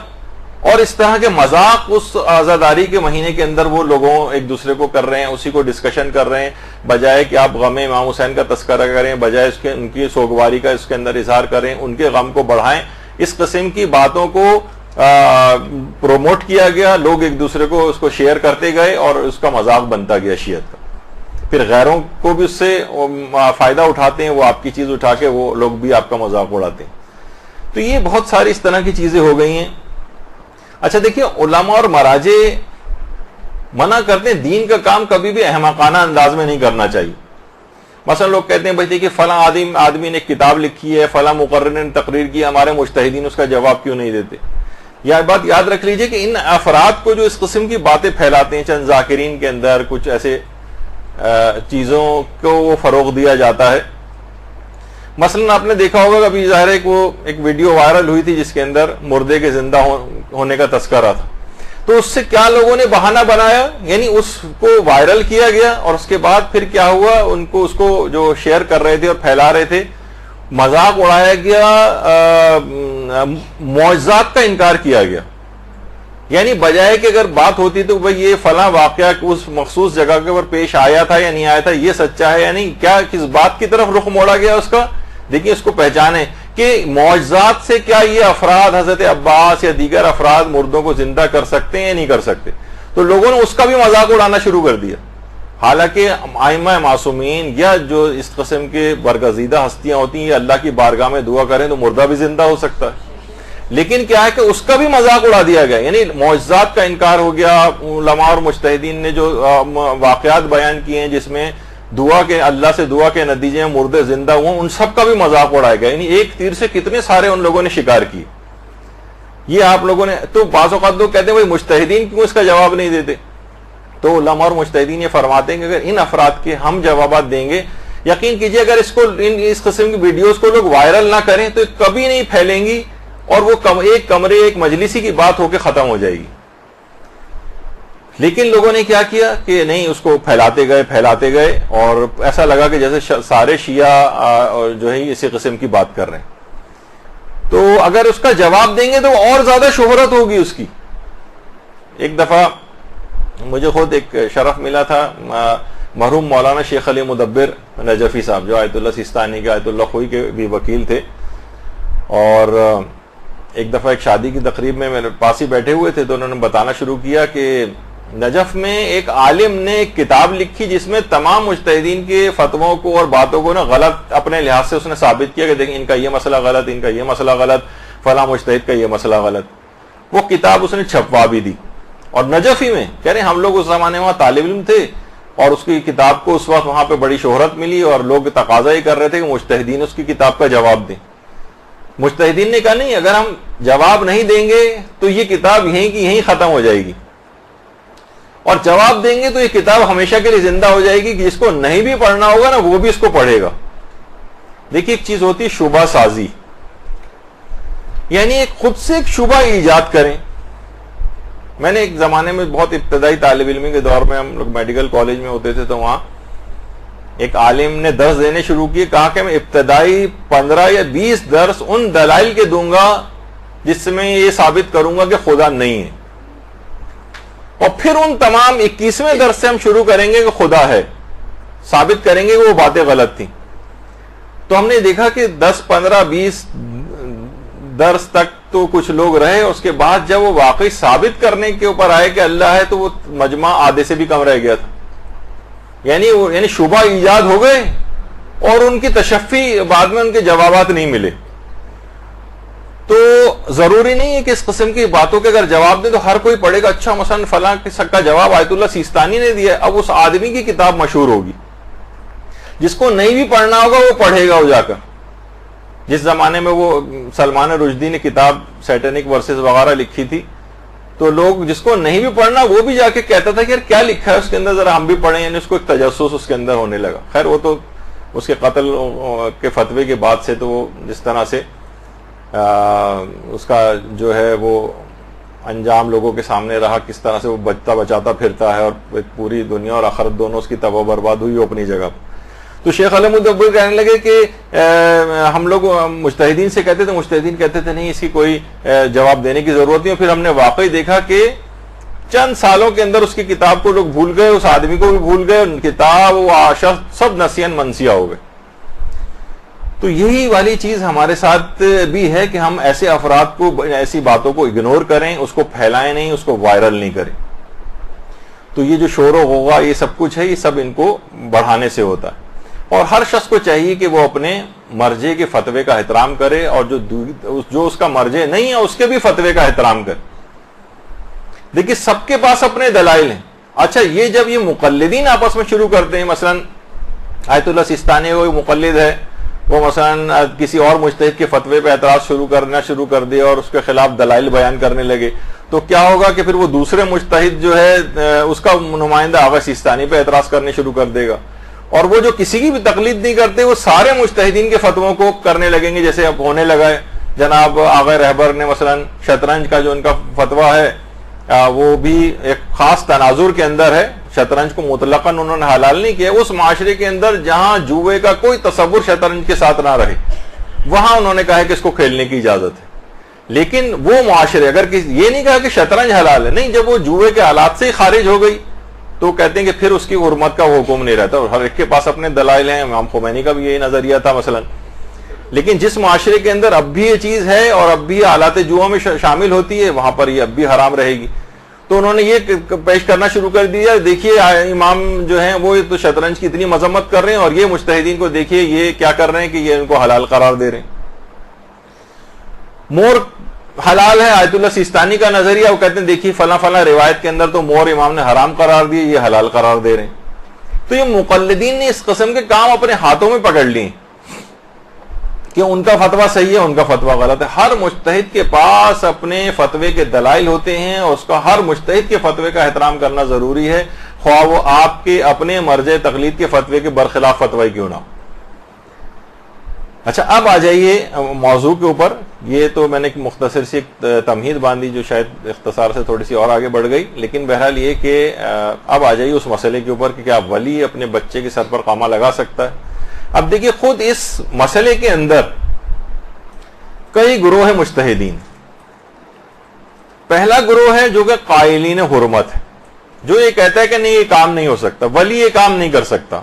اور اس طرح کے مذاق اس عزاداری کے مہینے کے اندر وہ لوگوں ایک دوسرے کو کر رہے ہیں, اسی کو ڈسکشن کر رہے ہیں, بجائے کہ آپ غم امام حسین کا تذکرہ کریں, بجائے اس کے ان کی سوگواری کا اس کے اندر اظہار کریں, ان کے غم کو بڑھائیں. اس قسم کی باتوں کو پروموٹ کیا گیا, لوگ ایک دوسرے کو اس کو شیئر کرتے گئے اور اس کا مذاق بنتا گیا شیعت کا. پھر غیروں کو بھی اس سے فائدہ اٹھاتے ہیں, وہ آپ کی چیز اٹھا کے وہ لوگ بھی آپ کا مذاق اڑاتے ہیں. تو یہ بہت ساری اس طرح کی چیزیں ہو گئی ہیں. اچھا دیکھیے علماء اور مراجع منع کرتے ہیں دین کا کام کبھی بھی احمقانہ انداز میں نہیں کرنا چاہیے. مثلا لوگ کہتے ہیں بھائی دیکھیے فلاں آدمی نے ایک کتاب لکھی ہے, فلاں مقرر نے تقریر کی, ہمارے مجتہدین اس کا جواب کیوں نہیں دیتے. یہ بات یاد رکھ لیجئے کہ ان افراد کو جو اس قسم کی باتیں پھیلاتے ہیں, چند ذاکرین کے اندر کچھ ایسے چیزوں کو وہ فروغ دیا جاتا ہے, مثلا آپ نے دیکھا ہوگا ابھی ظاہر ہے کہ وہ ایک ویڈیو وائرل ہوئی تھی جس کے اندر مردے کے زندہ ہونے کا تذکرہ تھا. تو اس سے کیا لوگوں نے بہانہ بنایا, یعنی اس کو وائرل کیا گیا, اور اس کے بعد پھر کیا ہوا, اس کو جو شیئر کر رہے تھے اور پھیلا رہے تھے, مذاق اڑایا گیا, معجزات کا انکار کیا گیا. یعنی بجائے کہ اگر بات ہوتی تو بھئی یہ فلاں واقعہ اس مخصوص جگہ کے اوپر پیش آیا تھا یا نہیں آیا تھا, یہ سچا ہے یا نہیں, کیا کس بات کی طرف رخ موڑا گیا اس کا. دیکھیں اس کو پہچانیں کہ معجزات سے کیا یہ افراد حضرت عباس یا دیگر افراد مردوں کو زندہ کر سکتے ہیں یا نہیں کر سکتے. تو لوگوں نے اس کا بھی مذاق اڑانا شروع کر دیا, حالانکہ ائمہ معصومین یا جو اس قسم کے برگزیدہ ہستیاں ہوتی ہیں یہ اللہ کی بارگاہ میں دعا کریں تو مردہ بھی زندہ ہو سکتا ہے. لیکن کیا ہے کہ اس کا بھی مذاق اڑا دیا گیا, یعنی معجزات کا انکار ہو گیا. علماء اور مجتہدین نے جو واقعات بیان کیے ہیں جس میں دعا کے اللہ سے دعا کے نتیجے میں مردے زندہ ہوئے, ان سب کا بھی مذاق اڑایا گیا. یعنی ایک تیر سے کتنے سارے ان لوگوں نے شکار کیے. یہ آپ لوگوں نے تو بعض اوقات لوگ کہتے ہیں بھائی مجتہدین کیوں اس کا جواب نہیں دیتے. تو علماء اور مجتہدین یہ فرماتے ہیں کہ اگر ان افراد کے ہم جوابات دیں گے, یقین کیجئے اگر اس قسم کی ویڈیوز کو لوگ وائرل نہ کریں تو کبھی نہیں پھیلیں گی, اور وہ ایک کمرے ایک مجلسی کی بات ہو کے ختم ہو جائے گی. لیکن لوگوں نے کیا کیا کہ نہیں, اس کو پھیلاتے گئے اور ایسا لگا کہ جیسے سارے شیعہ جو ہے اسی قسم کی بات کر رہے ہیں. تو اگر اس کا جواب دیں گے تو اور زیادہ شہرت ہوگی اس کی. ایک دفعہ مجھے خود ایک شرف ملا تھا, مرحوم مولانا شیخ علی مدبر نجفی صاحب جو آیت اللہ سیستانی کے آیت اللہ خوئی کے بھی وکیل تھے, اور ایک دفعہ ایک شادی کی تقریب میں میرے پاس ہی بیٹھے ہوئے تھے, تو انہوں نے بتانا شروع کیا کہ نجف میں ایک عالم نے ایک کتاب لکھی جس میں تمام مجتہدین کے فتووں کو اور باتوں کو نا غلط اپنے لحاظ سے اس نے ثابت کیا کہ دیکھیں ان کا یہ مسئلہ غلط, ان کا یہ مسئلہ غلط, فلاں مجتہد کا یہ مسئلہ غلط. وہ کتاب اس نے چھپوا بھی دی, اور نجفی میں کہہ رہے ہم لوگ اس زمانے میں طالب علم تھے, اور اس کی کتاب کو اس وقت وہاں پہ بڑی شہرت ملی, اور لوگ تقاضا ہی کر رہے تھے کہ مجتہدین اس کی کتاب کا جواب دیں. مجتہدین نے کہا نہیں, اگر ہم جواب نہیں دیں گے تو یہ کتاب یہیں کی یہیں ختم ہو جائے گی, اور جواب دیں گے تو یہ کتاب ہمیشہ کے لیے زندہ ہو جائے گی کہ جس کو نہیں بھی پڑھنا ہوگا نا وہ بھی اس کو پڑھے گا. دیکھیے ایک چیز ہوتی ہے شبہ سازی, یعنی خود سے ایک شبہ ایجاد کریں. میں نے ایک زمانے میں بہت ابتدائی طالب علمی کے دور میں ہم لوگ میڈیکل کالج میں ہوتے تھے, تو وہاں ایک عالم نے درس دینے شروع کیے, کہا کہ میں ابتدائی 15 یا 20 درس ان دلائل کے دوں گا جس میں یہ ثابت کروں گا کہ خدا نہیں ہے, اور پھر ان تمام 21ویں درس سے ہم شروع کریں گے کہ خدا ہے, ثابت کریں گے کہ وہ باتیں غلط تھیں. تو ہم نے دیکھا کہ 10 15 20 درس تک تو کچھ لوگ رہے, اس کے بعد جب وہ واقعی ثابت کرنے کے اوپر آئے کہ اللہ ہے تو وہ مجمع آدھے سے بھی کم رہ گیا تھا. یعنی شبہ ایجاد ہو گئے, اور ان کی تشفی بعد میں ان کے جوابات نہیں ملے. تو ضروری نہیں ہے کہ اس قسم کی باتوں کے اگر جواب دیں تو ہر کوئی پڑھے گا. اچھا مثلا فلاں کا جواب آیت اللہ سیستانی نے دیا, اب اس آدمی کی کتاب مشہور ہوگی, جس کو نہیں بھی پڑھنا ہوگا وہ پڑھے گا وہ جا کر. جس زمانے میں وہ سلمان رشدی نے کتاب سیٹینک ورسز وغیرہ لکھی تھی, تو لوگ جس کو نہیں بھی پڑھنا وہ بھی جا کے کہتا تھا کہ یار کیا لکھا ہے اس کے اندر, ذرا ہم بھی پڑھیں. یعنی اس کو ایک تجسس اس کے اندر ہونے لگا. خیر وہ تو اس کے قتل کے فتوے کے بعد سے تو وہ جس طرح سے اس کا جو ہے وہ انجام لوگوں کے سامنے رہا, کس طرح سے وہ بچاتا پھرتا ہے, اور پوری دنیا اور آخرت دونوں اس کی تباہ و برباد ہوئی وہ اپنی جگہ. تو شیخ علی مدبر کہنے لگے کہ ہم لوگ مجتہدین سے کہتے تھے, مجتہدین کہتے تھے نہیں اس کی کوئی جواب دینے کی ضرورت نہیں. اور پھر ہم نے واقعی دیکھا کہ چند سالوں کے اندر اس کی کتاب کو لوگ بھول گئے, اس آدمی کو بھی بھول گئے, کتاب وہ شخص سب نسین منسیہ ہو گئے. تو یہی والی چیز ہمارے ساتھ بھی ہے کہ ہم ایسے افراد کو, ایسی باتوں کو اگنور کریں, اس کو پھیلائیں نہیں, اس کو وائرل نہیں کریں. تو یہ جو شور و غوغا یہ سب کچھ ہے, یہ سب ان کو بڑھانے سے ہوتا ہے. اور ہر شخص کو چاہیے کہ وہ اپنے مرجع کے فتوے کا احترام کرے, اور جو اس کا مرجع نہیں ہے اس کے بھی فتوے کا احترام کرے. دیکھیے سب کے پاس اپنے دلائل ہیں. اچھا یہ جب یہ مقلدین آپس میں شروع کرتے ہیں, مثلا آیت اللہ سیستانی وہ مقلد ہے, وہ مثلا کسی اور مجتہد کے فتوے پہ اعتراض شروع کر دے اور اس کے خلاف دلائل بیان کرنے لگے, تو کیا ہوگا کہ پھر وہ دوسرے مجتہد جو ہے اس کا نمائندہ آغا سیستانی پہ اعتراض کرنے شروع کر دے گا, اور وہ جو کسی کی بھی تقلید نہیں کرتے وہ سارے مجتہدین کے فتووں کو کرنے لگیں گے، جیسے اب ہونے لگا ہے۔ جناب آغا رہبر نے مثلا شطرنج کا جو ان کا فتویٰ ہے وہ بھی ایک خاص تناظر کے اندر ہے، شطرنج کو مطلقاً انہوں نے حلال نہیں کیا، اس معاشرے کے اندر جہاں جوئے کا کوئی تصور شطرنج کے ساتھ نہ رہے وہاں انہوں نے کہا ہے کہ اس کو کھیلنے کی اجازت ہے۔ لیکن وہ معاشرے اگر یہ نہیں کہا کہ شطرنج حلال ہے، نہیں، جب وہ جوئے کے حالات سے ہی خارج ہو گئی تو کہتے ہیں کہ پھر اس کی حرمت کا حکم نہیں رہتا، اور ہر ایک کے پاس اپنے دلائل ہیں، امام خمینی کا بھی یہی نظریہ تھا مثلا۔ لیکن جس معاشرے کے اندر اب بھی یہ چیز ہے اور اب بھی آلات جوا میں شامل ہوتی ہے وہاں پر یہ اب بھی حرام رہے گی، تو انہوں نے یہ پیش کرنا شروع کر دیا، دیکھیے امام جو ہیں وہ تو شطرنج کی اتنی مذمت کر رہے ہیں اور یہ مجتہدین کو دیکھیے یہ کیا کر رہے ہیں کہ یہ ان کو حلال قرار دے رہے ہیں۔ مور حلال ہے، آیت اللہ سیستانی کا نظریہ، وہ کہتے ہیں دیکھیے فلاں فلاں روایت کے اندر تو مور امام نے حرام قرار دیے، یہ حلال قرار دے رہے ہیں۔ تو یہ مقلدین نے اس قسم کے کام اپنے ہاتھوں میں پکڑ لیے کہ ان کا فتویٰ صحیح ہے، ان کا فتویٰ غلط ہے۔ ہر مجتہد کے پاس اپنے فتوے کے دلائل ہوتے ہیں اور اس کا ہر مجتہد کے فتوے کا احترام کرنا ضروری ہے، خواہ وہ آپ کے اپنے مرض تقلید کے فتوے کے برخلاف فتوی کیوں نہ ہو۔ اچھا، اب آ جائیے موضوع کے اوپر۔ یہ تو میں نے ایک مختصر سی تمہید باندھی جو شاید اختصار سے تھوڑی سی اور آگے بڑھ گئی، لیکن بہرحال یہ کہ اب آ جائیے اس مسئلے کے اوپر کہ کیا ولی اپنے بچے کے سر پر قامہ لگا سکتا ہے۔ اب دیکھیے خود اس مسئلے کے اندر کئی گروہ ہیں مجتہدین۔ پہلا گروہ ہے جو کہ قائلین حرمت ہے، جو یہ کہتا ہے کہ نہیں یہ کام نہیں ہو سکتا، ولی یہ کام نہیں کر سکتا،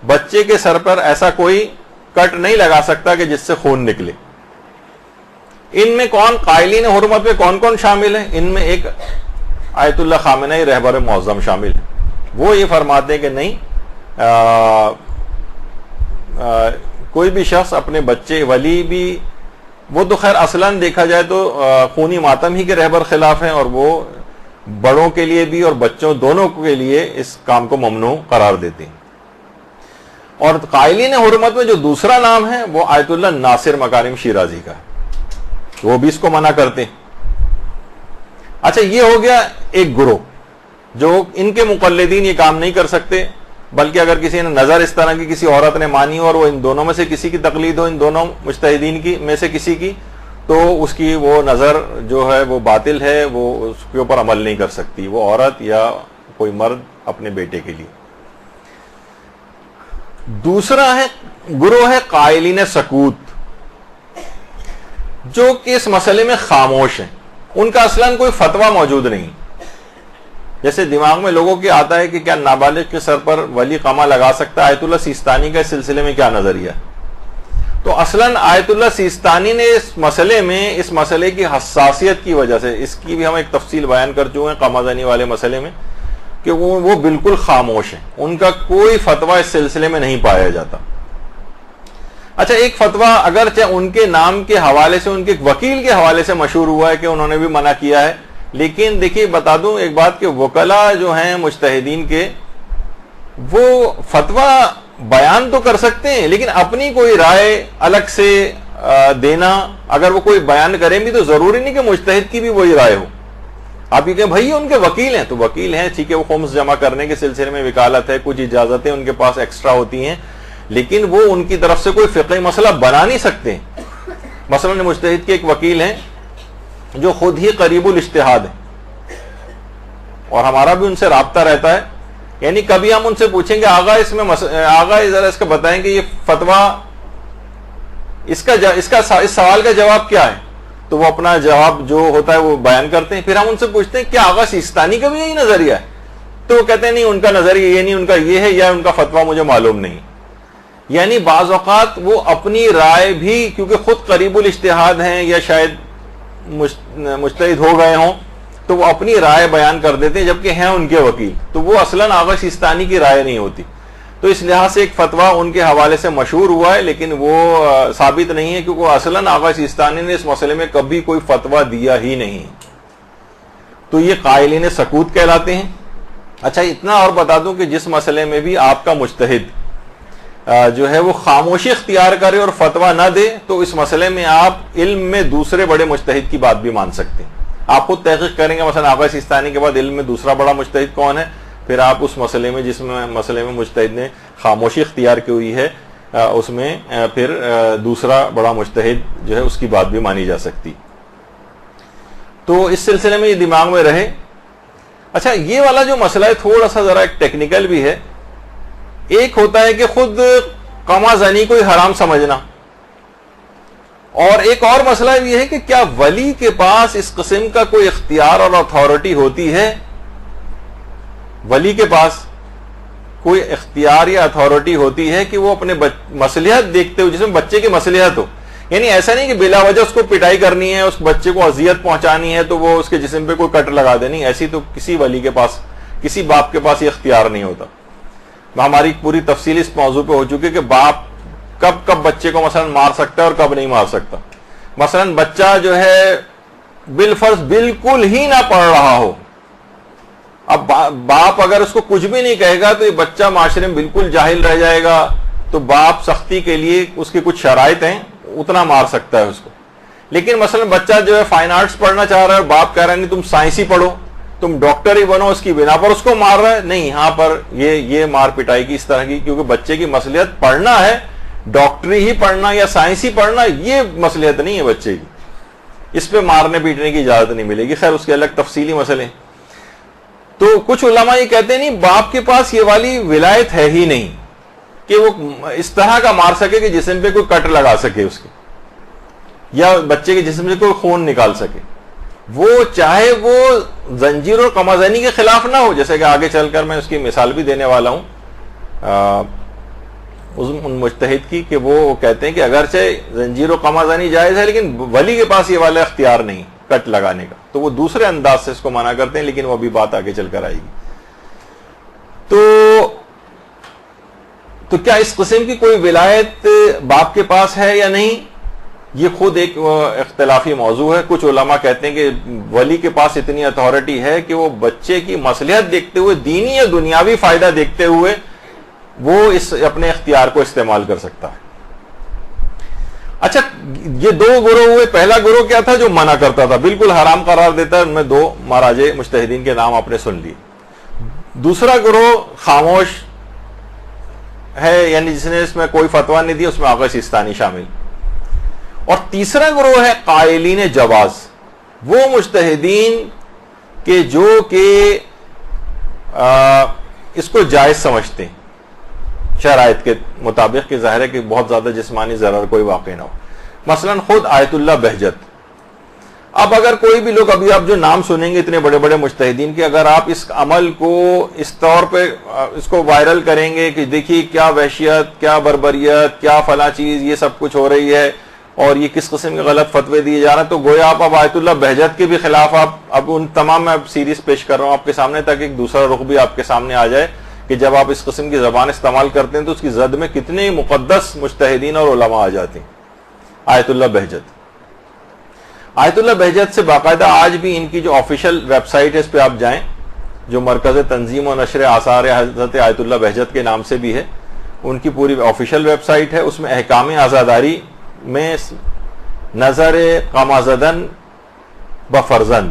بچے کے سر پر ایسا کوئی کٹ نہیں لگا سکتا کہ جس سے خون نکلے۔ ان میں کون قائلین حرمت میں کون کون شامل ہیں؟ ان میں ایک آیت اللہ خامنئی رہبر معظم شامل ہے۔ وہ یہ فرماتے ہیں کہ نہیں، کوئی بھی شخص اپنے بچے، ولی بھی وہ تو خیر اصلاً دیکھا جائے تو خونی ماتم ہی کے رہبر خلاف ہیں، اور وہ بڑوں کے لیے بھی اور بچوں دونوں کے لیے اس کام کو ممنوع قرار دیتے ہیں۔ اور قائلین حرمت میں جو دوسرا نام ہے وہ آیت اللہ ناصر مکارم شیرازی کا ہے، وہ بھی اس کو منع کرتے ہیں۔ اچھا، یہ ہو گیا ایک گروہ جو ان کے مقلدین یہ کام نہیں کر سکتے، بلکہ اگر کسی نے نظر اس طرح کی کسی عورت نے مانی اور وہ ان دونوں میں سے کسی کی تقلید ہو، ان دونوں مجتہدین کی میں سے کسی کی، تو اس کی وہ نظر جو ہے وہ باطل ہے، وہ اس کے اوپر عمل نہیں کر سکتی، وہ عورت یا کوئی مرد اپنے بیٹے کے لیے۔ دوسرا گروہ ہے قائلین سکوت، جو کہ اس مسئلے میں خاموش ہیں، ان کا اصلاً کوئی فتویٰ موجود نہیں۔ جیسے دماغ میں لوگوں کے آتا ہے کہ کیا نابالغ کے سر پر ولی قامہ لگا سکتا ہے، آیت اللہ سیستانی کا اس سلسلے میں کیا نظریہ ہے؟ تو اصلاً آیت اللہ سیستانی نے اس مسئلے میں، اس مسئلے کی حساسیت کی وجہ سے، اس کی بھی ہم ایک تفصیل بیان کر چکے ہیں قمازنی والے مسئلے میں، کہ وہ بالکل خاموش ہیں، ان کا کوئی فتویٰ اس سلسلے میں نہیں پایا جاتا۔ اچھا، ایک فتویٰ اگرچہ ان کے نام کے حوالے سے، ان کے ایک وکیل کے حوالے سے مشہور ہوا ہے کہ انہوں نے بھی منع کیا ہے، لیکن دیکھیے بتا دوں ایک بات کہ وکلاء جو ہیں مجتہدین کے، وہ فتویٰ بیان تو کر سکتے ہیں لیکن اپنی کوئی رائے الگ سے دینا، اگر وہ کوئی بیان کریں بھی تو ضروری نہیں کہ مجتہد کی بھی وہی رائے ہو۔ آپ یہ کہ بھائی ان کے وکیل ہیں تو وکیل ہیں، ٹھیک ہے، وہ خمس جمع کرنے کے سلسلے میں وکالت ہے، کچھ اجازتیں ان کے پاس ایکسٹرا ہوتی ہیں، لیکن وہ ان کی طرف سے کوئی فقہی مسئلہ بنا نہیں سکتے۔ مثلا مجتہد کے ایک وکیل ہیں جو خود ہی قریب الاجتہاد ہے، اور ہمارا بھی ان سے رابطہ رہتا ہے، یعنی کبھی ہم ان سے پوچھیں گے آغا آغا ذرا اس کا بتائیں کہ یہ فتویٰ، اس سوال کا جواب کیا ہے، تو وہ اپنا جواب جو ہوتا ہے وہ بیان کرتے ہیں۔ پھر ہم ان سے پوچھتے ہیں کیا آغا سیستانی کا بھی یہی نظریہ ہے، تو وہ کہتے ہیں نہیں ان کا نظریہ یہ نہیں، ان کا یہ ہے، یا ان کا فتویٰ مجھے معلوم نہیں۔ یعنی بعض اوقات وہ اپنی رائے بھی، کیونکہ خود قریب الاجتہاد ہیں یا شاید مجتہد ہو گئے ہوں، تو وہ اپنی رائے بیان کر دیتے ہیں جبکہ ہیں ان کے وکیل، تو وہ اصلاً آغا سیستانی کی رائے نہیں ہوتی۔ تو اس لحاظ سے ایک فتویٰ ان کے حوالے سے مشہور ہوا ہے لیکن وہ ثابت نہیں ہے، کیونکہ اصلاً آغا سیستانی نے اس مسئلے میں کبھی کوئی فتویٰ دیا ہی نہیں۔ تو یہ قائلین سکوت کہلاتے ہیں۔ اچھا، اتنا اور بتا دوں کہ جس مسئلے میں بھی آپ کا مجتہد جو ہے وہ خاموشی اختیار کرے اور فتویٰ نہ دے، تو اس مسئلے میں آپ علم میں دوسرے بڑے مجتہد کی بات بھی مان سکتے ہیں۔ آپ خود تحقیق کریں گے مثلا آغا سیستانی کے بعد علم میں دوسرا بڑا مجتہد کون ہے، پھر آپ اس مسئلے میں جس مسئلے میں مجتہد نے خاموشی اختیار کی ہوئی ہے اس میں پھر دوسرا بڑا مجتہد جو ہے اس کی بات بھی مانی جا سکتی. تو اس سلسلے میں یہ دماغ میں رہے. اچھا یہ والا جو مسئلہ ہے تھوڑا سا ذرا ایک ٹیکنیکل بھی ہے. ایک ہوتا ہے کہ خود قما زنی کو حرام سمجھنا, اور ایک اور مسئلہ یہ ہے کہ کیا ولی کے پاس اس قسم کا کوئی اختیار اور اتھارٹی ہوتی ہے, ولی کے پاس کوئی اختیار یا اتھارٹی ہوتی ہے کہ وہ اپنے مصلحت دیکھتے ہوئے, جس میں بچے کی مصلحت ہو, یعنی ایسا نہیں کہ بلا وجہ اس کو پٹائی کرنی ہے, اس بچے کو اذیت پہنچانی ہے تو وہ اس کے جسم پہ کوئی کٹ لگا دے, نہیں, ایسی تو کسی ولی کے پاس, کسی باپ کے پاس یہ اختیار نہیں ہوتا. ہماری پوری تفصیل اس موضوع پہ ہو چکی کہ باپ کب کب بچے کو مثلا مار سکتا ہے اور کب نہیں مار سکتا. مثلا بچہ جو ہے بالفرض بالکل ہی نہ پڑھ رہا ہو, اب باپ اگر اس کو کچھ بھی نہیں کہے گا تو یہ بچہ معاشرے میں بالکل جاہل رہ جائے گا, تو باپ سختی کے لیے اس کی کچھ شرائط ہیں اتنا مار سکتا ہے اس کو. لیکن مثلا بچہ جو ہے فائن آرٹس پڑھنا چاہ رہا ہے اور باپ کہہ رہا ہے نہیں تم سائنس ہی پڑھو, تم ڈاکٹر ہی بنو, اس کی بنا پر اس کو مار رہا ہے, نہیں, یہاں پر یہ مار پٹائی کی اس طرح کی, کیونکہ بچے کی مصلحت پڑھنا ہے, ڈاکٹری ہی پڑھنا یا سائنس ہی پڑھنا یہ مصلحت نہیں ہے بچے کی, اس پہ مارنے پیٹنے کی اجازت نہیں ملے گی. خیر اس کے الگ تفصیلی مسئلے. تو کچھ علماء یہ کہتے ہیں نہیں, باپ کے پاس یہ والی ولایت ہے ہی نہیں کہ وہ اس طرح کا مار سکے کہ جسم پہ کوئی کٹ لگا سکے اس کے, یا بچے کے جسم سے کوئی خون نکال سکے. وہ چاہے وہ زنجیر اور قمازنی کے خلاف نہ ہو, جیسے کہ آگے چل کر میں اس کی مثال بھی دینے والا ہوں ان مجتہد کی, کہ وہ کہتے ہیں کہ اگرچہ زنجیر و قمازنی جائز ہے لیکن ولی کے پاس یہ والا اختیار نہیں کٹ لگانے کا, تو وہ دوسرے انداز سے اس کو منع کرتے ہیں, لیکن وہ ابھی بات آگے چل کر آئے گی. تو کیا اس قسم کی کوئی ولایت باپ کے پاس ہے یا نہیں, یہ خود ایک اختلافی موضوع ہے. کچھ علماء کہتے ہیں کہ ولی کے پاس اتنی اتھارٹی ہے کہ وہ بچے کی مصلحت دیکھتے ہوئے, دینی یا دنیاوی فائدہ دیکھتے ہوئے وہ اس اپنے اختیار کو استعمال کر سکتا ہے. اچھا یہ دو گروہ ہوئے. پہلا گروہ کیا تھا, جو منع کرتا تھا, بالکل حرام قرار دیتا ہے, ان میں دو مراجع مجتہدین کے نام آپ نے سن لیے. دوسرا گروہ خاموش ہے, یعنی جس نے اس میں کوئی فتویٰ نہیں دیا, اس میں آغا سیستانی شامل. اور تیسرا گروہ ہے قائلین جواز, وہ مجتہدین کہ جو کہ اس کو جائز سمجھتے ہیں شرائط کے مطابق, کہ ظاہر ہے کہ بہت زیادہ جسمانی ضرر کوئی واقع نہ ہو. مثلا خود آیت اللہ بہجت. اب اگر کوئی بھی لوگ, ابھی آپ جو نام سنیں گے اتنے بڑے بڑے مجتہدین کے, اگر آپ اس عمل کو اس طور پہ اس کو وائرل کریں گے کہ دیکھیے کیا وحشیت, کیا بربریت, کیا فلاں چیز, یہ سب کچھ ہو رہی ہے اور یہ کس قسم کے غلط فتوے دیے جا رہے ہیں, تو گویا آپ اب آیت اللہ بہجت کے بھی خلاف آپ اب ان تمام, میں سیریز پیش کر رہا ہوں آپ کے سامنے تاکہ ایک دوسرا رخ بھی آپ کے سامنے آ جائے کہ جب آپ اس قسم کی زبان استعمال کرتے ہیں تو اس کی زد میں کتنے مقدس مجتہدین اور علماء آ جاتے ہیں. آیت اللہ بہجت. آیت اللہ بہجت سے باقاعدہ آج بھی ان کی جو آفیشیل ویب سائٹ ہے اس پہ آپ جائیں, جو مرکز تنظیم و نشر آثار حضرت آیت اللہ بہجت کے نام سے بھی ہے, ان کی پوری آفیشیل ویب سائٹ ہے. اس میں احکام عزاداری میں نظر قمازدن بفرزند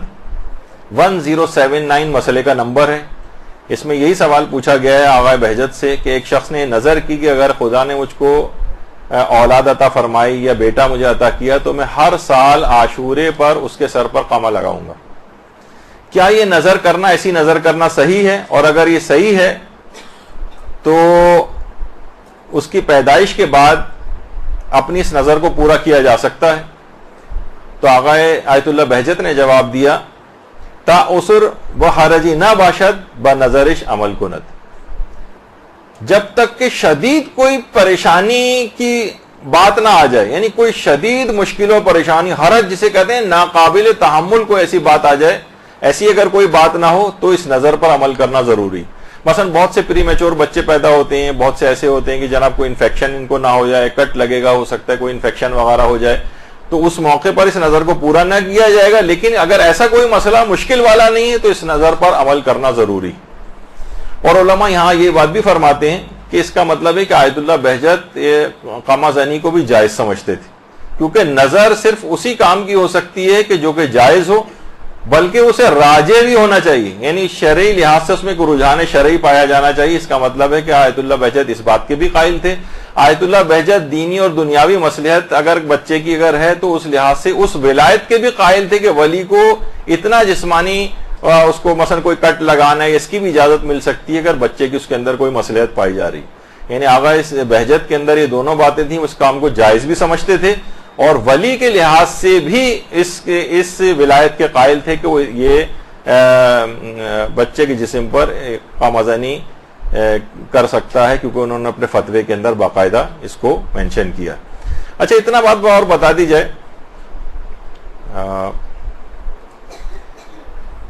1079 مسئلے کا نمبر ہے. اس میں یہی سوال پوچھا گیا ہے آغا بہجت سے کہ ایک شخص نے نظر کی کہ اگر خدا نے مجھ کو اولاد عطا فرمائی یا بیٹا مجھے عطا کیا تو میں ہر سال عاشورے پر اس کے سر پر قمع لگاؤں گا, کیا یہ نظر کرنا, ایسی نظر کرنا صحیح ہے؟ اور اگر یہ صحیح ہے تو اس کی پیدائش کے بعد اپنی اس نظر کو پورا کیا جا سکتا ہے؟ تو آغا آیت اللہ بہجت نے جواب دیا, تا اسر و حرجی نہ باشد بنظرش عمل کند, جب تک کہ شدید کوئی پریشانی کی بات نہ آ جائے, یعنی کوئی شدید مشکل و پریشانی, حرج جسے کہتے ہیں ناقابل تحمل کوئی ایسی بات آ جائے, ایسی اگر کوئی بات نہ ہو تو اس نظر پر عمل کرنا ضروری. مثلا بہت سے پری میچور بچے پیدا ہوتے ہیں, بہت سے ایسے ہوتے ہیں کہ جناب کوئی انفیکشن ان کو نہ ہو جائے, کٹ لگے گا, ہو سکتا ہے کوئی انفیکشن وغیرہ ہو جائے, تو اس موقع پر اس نظر کو پورا نہ کیا جائے گا. لیکن اگر ایسا کوئی مسئلہ مشکل والا نہیں ہے تو اس نظر پر عمل کرنا ضروری. اور علماء یہاں یہ بات بھی فرماتے ہیں کہ اس کا مطلب ہے کہ آیت اللہ بہجت قمع زنی کو بھی جائز سمجھتے تھے, کیونکہ نظر صرف اسی کام کی ہو سکتی ہے کہ جو کہ جائز ہو, بلکہ اسے راجع بھی ہونا چاہیے، یعنی شرعی لحاظ سے اس میں کوئی رجحان شرعی پایا جانا چاہیے۔ اس کا مطلب ہے کہ آیت اللہ بہجت اس بات کے بھی قائل تھے، آیت اللہ بہجت دینی اور دنیاوی مصلحت اگر بچے کی اگر ہے تو اس لحاظ سے اس ولایت کے بھی قائل تھے کہ ولی کو اتنا جسمانی اس کو مثلا کوئی کٹ لگانا ہے، اس کی بھی اجازت مل سکتی ہے اگر بچے کی اس کے اندر کوئی مصلحت پائی جا رہی۔ یعنی آغا اس بہجت کے اندر یہ دونوں باتیں تھیں، اس کام کو جائز بھی سمجھتے تھے اور ولی کے لحاظ سے بھی اس ولایت کے قائل تھے کہ وہ یہ بچے کے جسم پر قامزنی کر سکتا ہے، کیونکہ انہوں نے اپنے فتوے کے اندر باقاعدہ اس کو مینشن کیا۔ اچھا اتنا بات اور بتا دی جائے،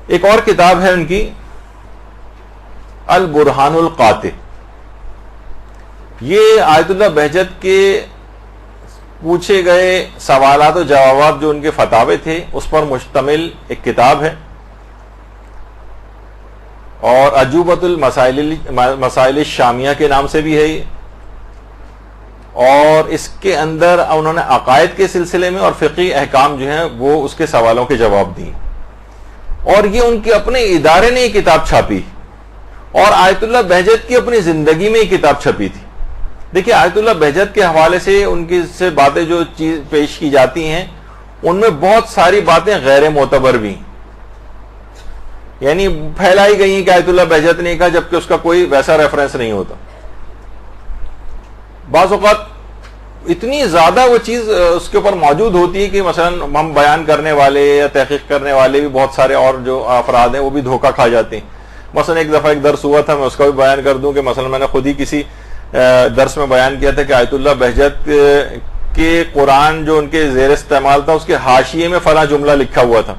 ایک اور کتاب ہے ان کی البرہان القاطع، یہ آیت اللہ بہجت کے پوچھے گئے سوالات و جوابات جو ان کے فتاوے تھے اس پر مشتمل ایک کتاب ہے، اور عجوبۃ المسائل الشامیہ کے نام سے بھی ہے یہ، اور اس کے اندر انہوں نے عقائد کے سلسلے میں اور فقہی احکام جو ہیں وہ اس کے سوالوں کے جواب دیے، اور یہ ان کے اپنے ادارے نے یہ کتاب چھاپی، اور آیت اللہ بہجت کی اپنی زندگی میں یہ کتاب چھپی تھی۔ دیکھیں آیت اللہ بہجت کے حوالے سے ان کی سے باتیں جو چیز پیش کی جاتی ہیں ان میں بہت ساری باتیں غیر معتبر بھی ہیں، یعنی پھیلائی گئی ہیں کہ آیت اللہ بہجت نے کہا جبکہ اس کا کوئی ویسا ریفرنس نہیں ہوتا۔ بعض اوقات اتنی زیادہ وہ چیز اس کے اوپر موجود ہوتی ہے کہ مثلا ہم بیان کرنے والے یا تحقیق کرنے والے بھی بہت سارے اور جو افراد ہیں وہ بھی دھوکہ کھا جاتے ہیں۔ مثلا ایک دفعہ ایک درس ہوا تھا، میں اس کا بھی بیان کر دوں کہ مثلا میں نے خود ہی کسی درس میں بیان کیا تھا کہ آیت اللہ بہجت کے قرآن جو ان کے زیر استعمال تھا اس کے حاشیے میں فلاں جملہ لکھا ہوا تھا،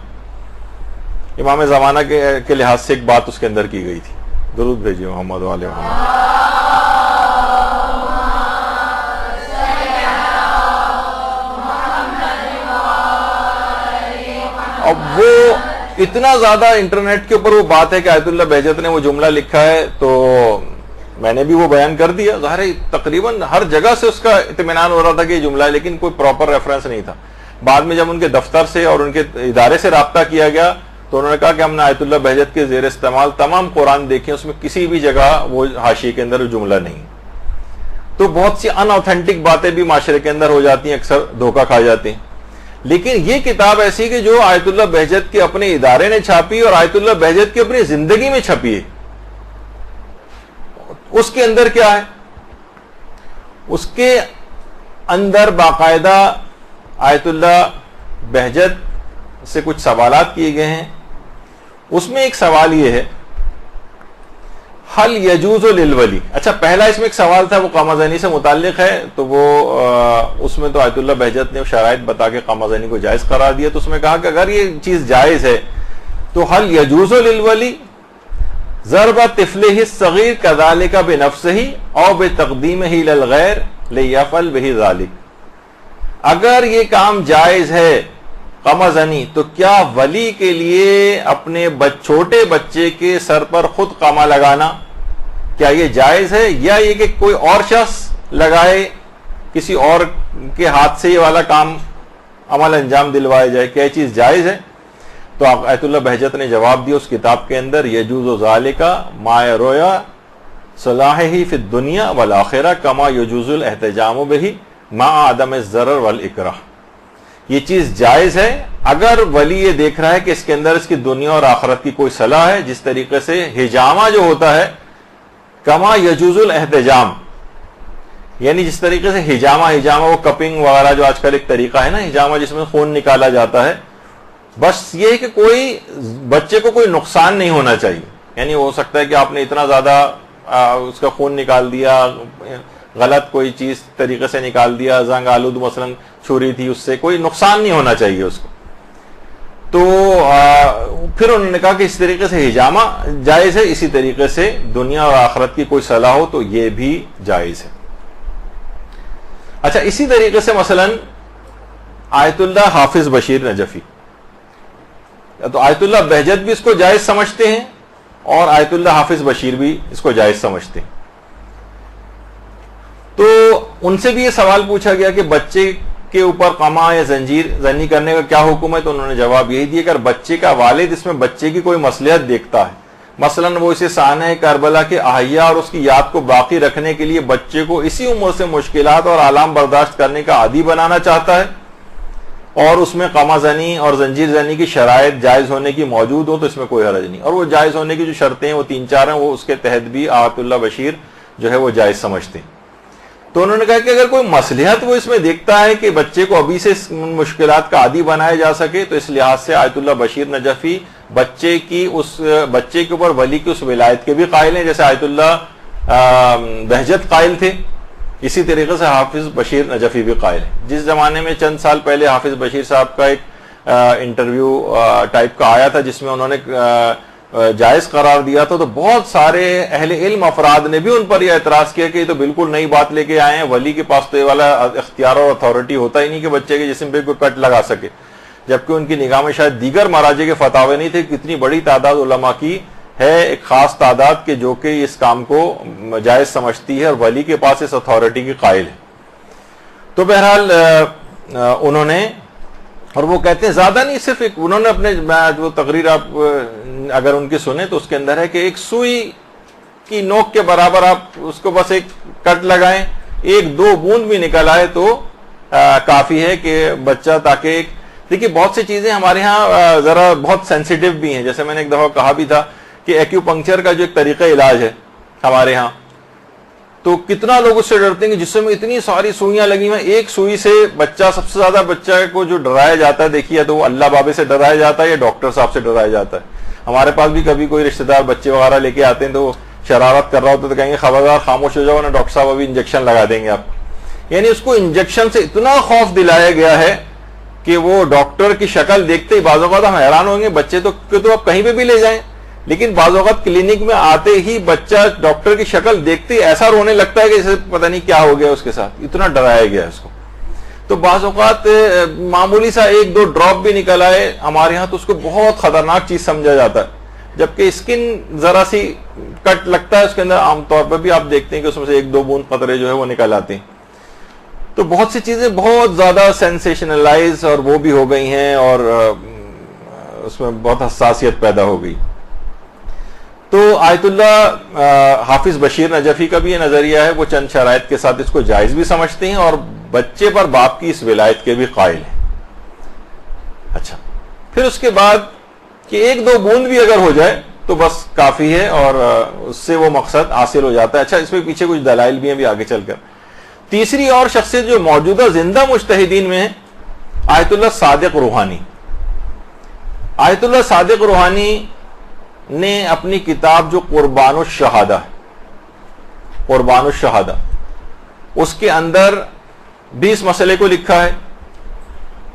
امام زمانہ کے لحاظ سے ایک بات اس کے اندر کی گئی تھی۔ درود بھیجیے محمد و آل محمد۔ اب وہ اتنا زیادہ انٹرنیٹ کے اوپر وہ بات ہے کہ آیت اللہ بہجت نے وہ جملہ لکھا ہے، تو میں نے بھی وہ بیان کر دیا، ظاہر ہے تقریباً ہر جگہ سے اس کا اطمینان ہو رہا تھا کہ یہ جملہ ہے، لیکن کوئی پراپر ریفرنس نہیں تھا۔ بعد میں جب ان کے دفتر سے اور ان کے ادارے سے رابطہ کیا گیا تو انہوں نے کہا کہ ہم نے آیت اللہ بہجت کے زیر استعمال تمام قرآن دیکھے، اس میں کسی بھی جگہ وہ حاشیے کے اندر جملہ نہیں۔ تو بہت سی ان اوتھینٹک باتیں بھی معاشرے کے اندر ہو جاتی ہیں، اکثر دھوکہ کھا جاتے ہیں۔ لیکن یہ کتاب ایسی کہ جو آیت اللہ بہجت کے اپنے ادارے نے چھاپی اور آیت اللہ بہجت کی اپنی زندگی میں چھپی ہے، اس کے اندر کیا ہے؟ اس کے اندر باقاعدہ آیت اللہ بہجت سے کچھ سوالات کیے گئے ہیں۔ اس میں ایک سوال یہ ہے، حل یجوز للولی، اچھا پہلا اس میں ایک سوال تھا وہ قامزنی سے متعلق ہے، تو وہ اس میں تو آیت اللہ بہجت نے شرائط بتا کے قامزنی کو جائز قرار دیا، تو اس میں کہا کہ اگر یہ چیز جائز ہے تو حل یجوز للولی ضرب طفلہ الصغیر کذالک بنفسہ او بتقدیمہ للغیر لیفعل بہ ذلک، اگر یہ کام جائز ہے قامزنی تو کیا ولی کے لیے اپنے چھوٹے بچے کے سر پر خود قامہ لگانا کیا یہ جائز ہے، یا یہ کہ کوئی اور شخص لگائے، کسی اور کے ہاتھ سے یہ والا کام عمل انجام دلوائے جائے، کیا یہ چیز جائز ہے؟ تو آیت اللہ بہجت نے جواب دیا اس کتاب کے اندر، یجوز ذالک ما یروی صلاحہ فی الدنیا والآخرہ کما یجوز الاحتجام بہ مع عدم الضرر والاکراہ، یہ چیز جائز ہے اگر ولی یہ دیکھ رہا ہے کہ اس کے اندر اس کی دنیا اور آخرت کی کوئی صلاح ہے، جس طریقے سے حجامہ جو ہوتا ہے کما یجوز الاحتجام، یعنی جس طریقے سے حجامہ وہ کپنگ وغیرہ جو آج کل ایک طریقہ ہے نا حجامہ جس میں خون نکالا جاتا ہے، بس یہ ہے کہ کوئی بچے کو کوئی نقصان نہیں ہونا چاہیے، یعنی ہو سکتا ہے کہ آپ نے اتنا زیادہ اس کا خون نکال دیا، غلط کوئی چیز طریقے سے نکال دیا، زنگ آلود مثلا چھری تھی، اس سے کوئی نقصان نہیں ہونا چاہیے اس کو، تو پھر انہوں نے کہا کہ اس طریقے سے حجامہ جائز ہے، اسی طریقے سے دنیا اور آخرت کی کوئی صلاح ہو تو یہ بھی جائز ہے۔ اچھا اسی طریقے سے مثلا آیت اللہ حافظ بشیر نجفی، تو آیت اللہ بہجت بھی اس کو جائز سمجھتے ہیں اور آیت اللہ حافظ بشیر بھی اس کو جائز سمجھتے ہیں۔ تو ان سے بھی یہ سوال پوچھا گیا کہ بچے کے اوپر قما یا زنجیر زنی کرنے کا کیا حکم ہے؟ تو انہوں نے جواب یہی دیا کہ اگر بچے کا والد اس میں بچے کی کوئی مصلحت دیکھتا ہے، مثلا وہ اسے سانحہ کربلا کے احیا اور اس کی یاد کو باقی رکھنے کے لیے بچے کو اسی عمر سے مشکلات اور آلام برداشت کرنے کا عادی بنانا چاہتا ہے، اور اس میں قما زنی اور زنجیر زنی کی شرائط جائز ہونے کی موجود ہو تو اس میں کوئی حرج نہیں، اور وہ جائز ہونے کی جو شرطیں ہیں وہ 3-4 ہیں، وہ اس کے تحت بھی آیت اللہ بشیر جو ہے وہ جائز سمجھتے ہیں۔ تو انہوں نے کہا کہ اگر کوئی مصلحت وہ اس میں دیکھتا ہے کہ بچے کو ابھی سے مشکلات کا عادی بنایا جا سکے، تو اس لحاظ سے آیت اللہ بشیر نجفی بچے کے اوپر ولی کی اس ولایت کے بھی قائل ہیں، جیسے آیت اللہ بہجت قائل تھے، اسی طریقے سے حافظ بشیر نجفی بھی قائل ہے۔ جس زمانے میں چند سال پہلے حافظ بشیر صاحب کا ایک انٹرویو ٹائپ کا آیا تھا جس میں انہوں نے جائز قرار دیا تھا، تو بہت سارے اہل علم افراد نے بھی ان پر یہ اعتراض کیا کہ یہ تو بالکل نئی بات لے کے آئے ہیں، ولی کے پاس تو یہ والا اختیار اور اتھارٹی ہوتا ہی نہیں کہ بچے کے جسم پہ کوئی کٹ لگا سکے، جبکہ ان کی نگاہ میں شاید دیگر مراجع کے فتاوے نہیں تھے، کتنی بڑی تعداد علماء کی ہے، ایک خاص تعداد کے جو کہ اس کام کو جائز سمجھتی ہے اور ولی کے پاس اس اتھارٹی کی قائل ہے۔ تو بہرحال انہوں نے، اور وہ کہتے ہیں زیادہ نہیں، صرف ایک انہوں نے اپنے وہ تقریر آپ اگر ان کی سنیں تو اس کے اندر ہے کہ ایک سوئی کی نوک کے برابر آپ اس کو بس ایک کٹ لگائیں، 1-2 بوند بھی نکل آئے تو کافی ہے کہ بچہ، تاکہ دیکھیے بہت سی چیزیں ہمارے ہاں ذرا بہت سینسیٹیو بھی ہیں، جیسے میں نے ایک دفعہ کہا بھی تھا کہ ایکیوپنکچر کا جو ایک طریقہ علاج ہے ہمارے ہاں، تو کتنا لوگ اس سے ڈرتے ہیں کہ جسم میں اتنی ساری سوئیاں لگی ہیں، ایک سوئی سے بچہ، سب سے زیادہ بچہ کو جو ڈرایا جاتا ہے دیکھیے تو وہ اللہ بابے سے ڈرایا جاتا ہے یا ڈاکٹر صاحب سے ڈرایا جاتا ہے۔ ہمارے پاس بھی کبھی کوئی رشتہ دار بچے وغیرہ لے کے آتے ہیں تو وہ شرارت کر رہا ہوتا ہے تو کہیں گے خبردار خاموش ہو جاؤ نا ڈاکٹر صاحب ابھی انجیکشن لگا دیں گے آپ، یعنی اس کو انجیکشن سے اتنا خوف دلایا گیا ہے کہ وہ ڈاکٹر کی شکل دیکھتے ہی بعض اوقات ہم حیران ہوں گے، بچے تو آپ کہیں پہ بھی لے جائیں، لیکن بعض اوقات کلینک میں آتے ہی بچہ ڈاکٹر کی شکل دیکھتے ہی ایسا رونے لگتا ہے کہ اسے پتہ نہیں کیا ہو گیا اس کے ساتھ، اتنا ڈرایا گیا ہے اس کو۔ تو بعض اوقات معمولی سا 1-2 ڈراپ بھی نکل آئے ہمارے ہاں تو اس کو بہت خطرناک چیز سمجھا جاتا ہے، جبکہ اسکن ذرا سی کٹ لگتا ہے اس کے اندر عام طور پر بھی آپ دیکھتے ہیں کہ اس میں سے 1-2 بوند قطرے جو ہے وہ نکل آتے ہیں۔ تو بہت سی چیزیں بہت زیادہ سینسیشنلائز اور وہ بھی ہو گئی ہیں اور اس میں بہت حساسیت پیدا ہو گئی۔ تو آیت اللہ حافظ بشیر نجفی کا بھی یہ نظریہ ہے، وہ چند شرائط کے ساتھ اس کو جائز بھی سمجھتے ہیں اور بچے پر باپ کی اس ولایت کے بھی قائل ہیں۔ اچھا، پھر اس کے بعد کہ 1-2 بوند بھی اگر ہو جائے تو بس کافی ہے اور اس سے وہ مقصد حاصل ہو جاتا ہے۔ اچھا، اس میں پیچھے کچھ دلائل بھی ہیں بھی آگے چل کر۔ تیسری اور شخصیت جو موجودہ زندہ مجتہدین میں ہے، آیت اللہ صادق روحانی۔ آیت اللہ صادق روحانی نے اپنی کتاب جو قربان الشہادہ، قربان الشہادہ، اس کے اندر بھی اس مسئلے کو لکھا ہے۔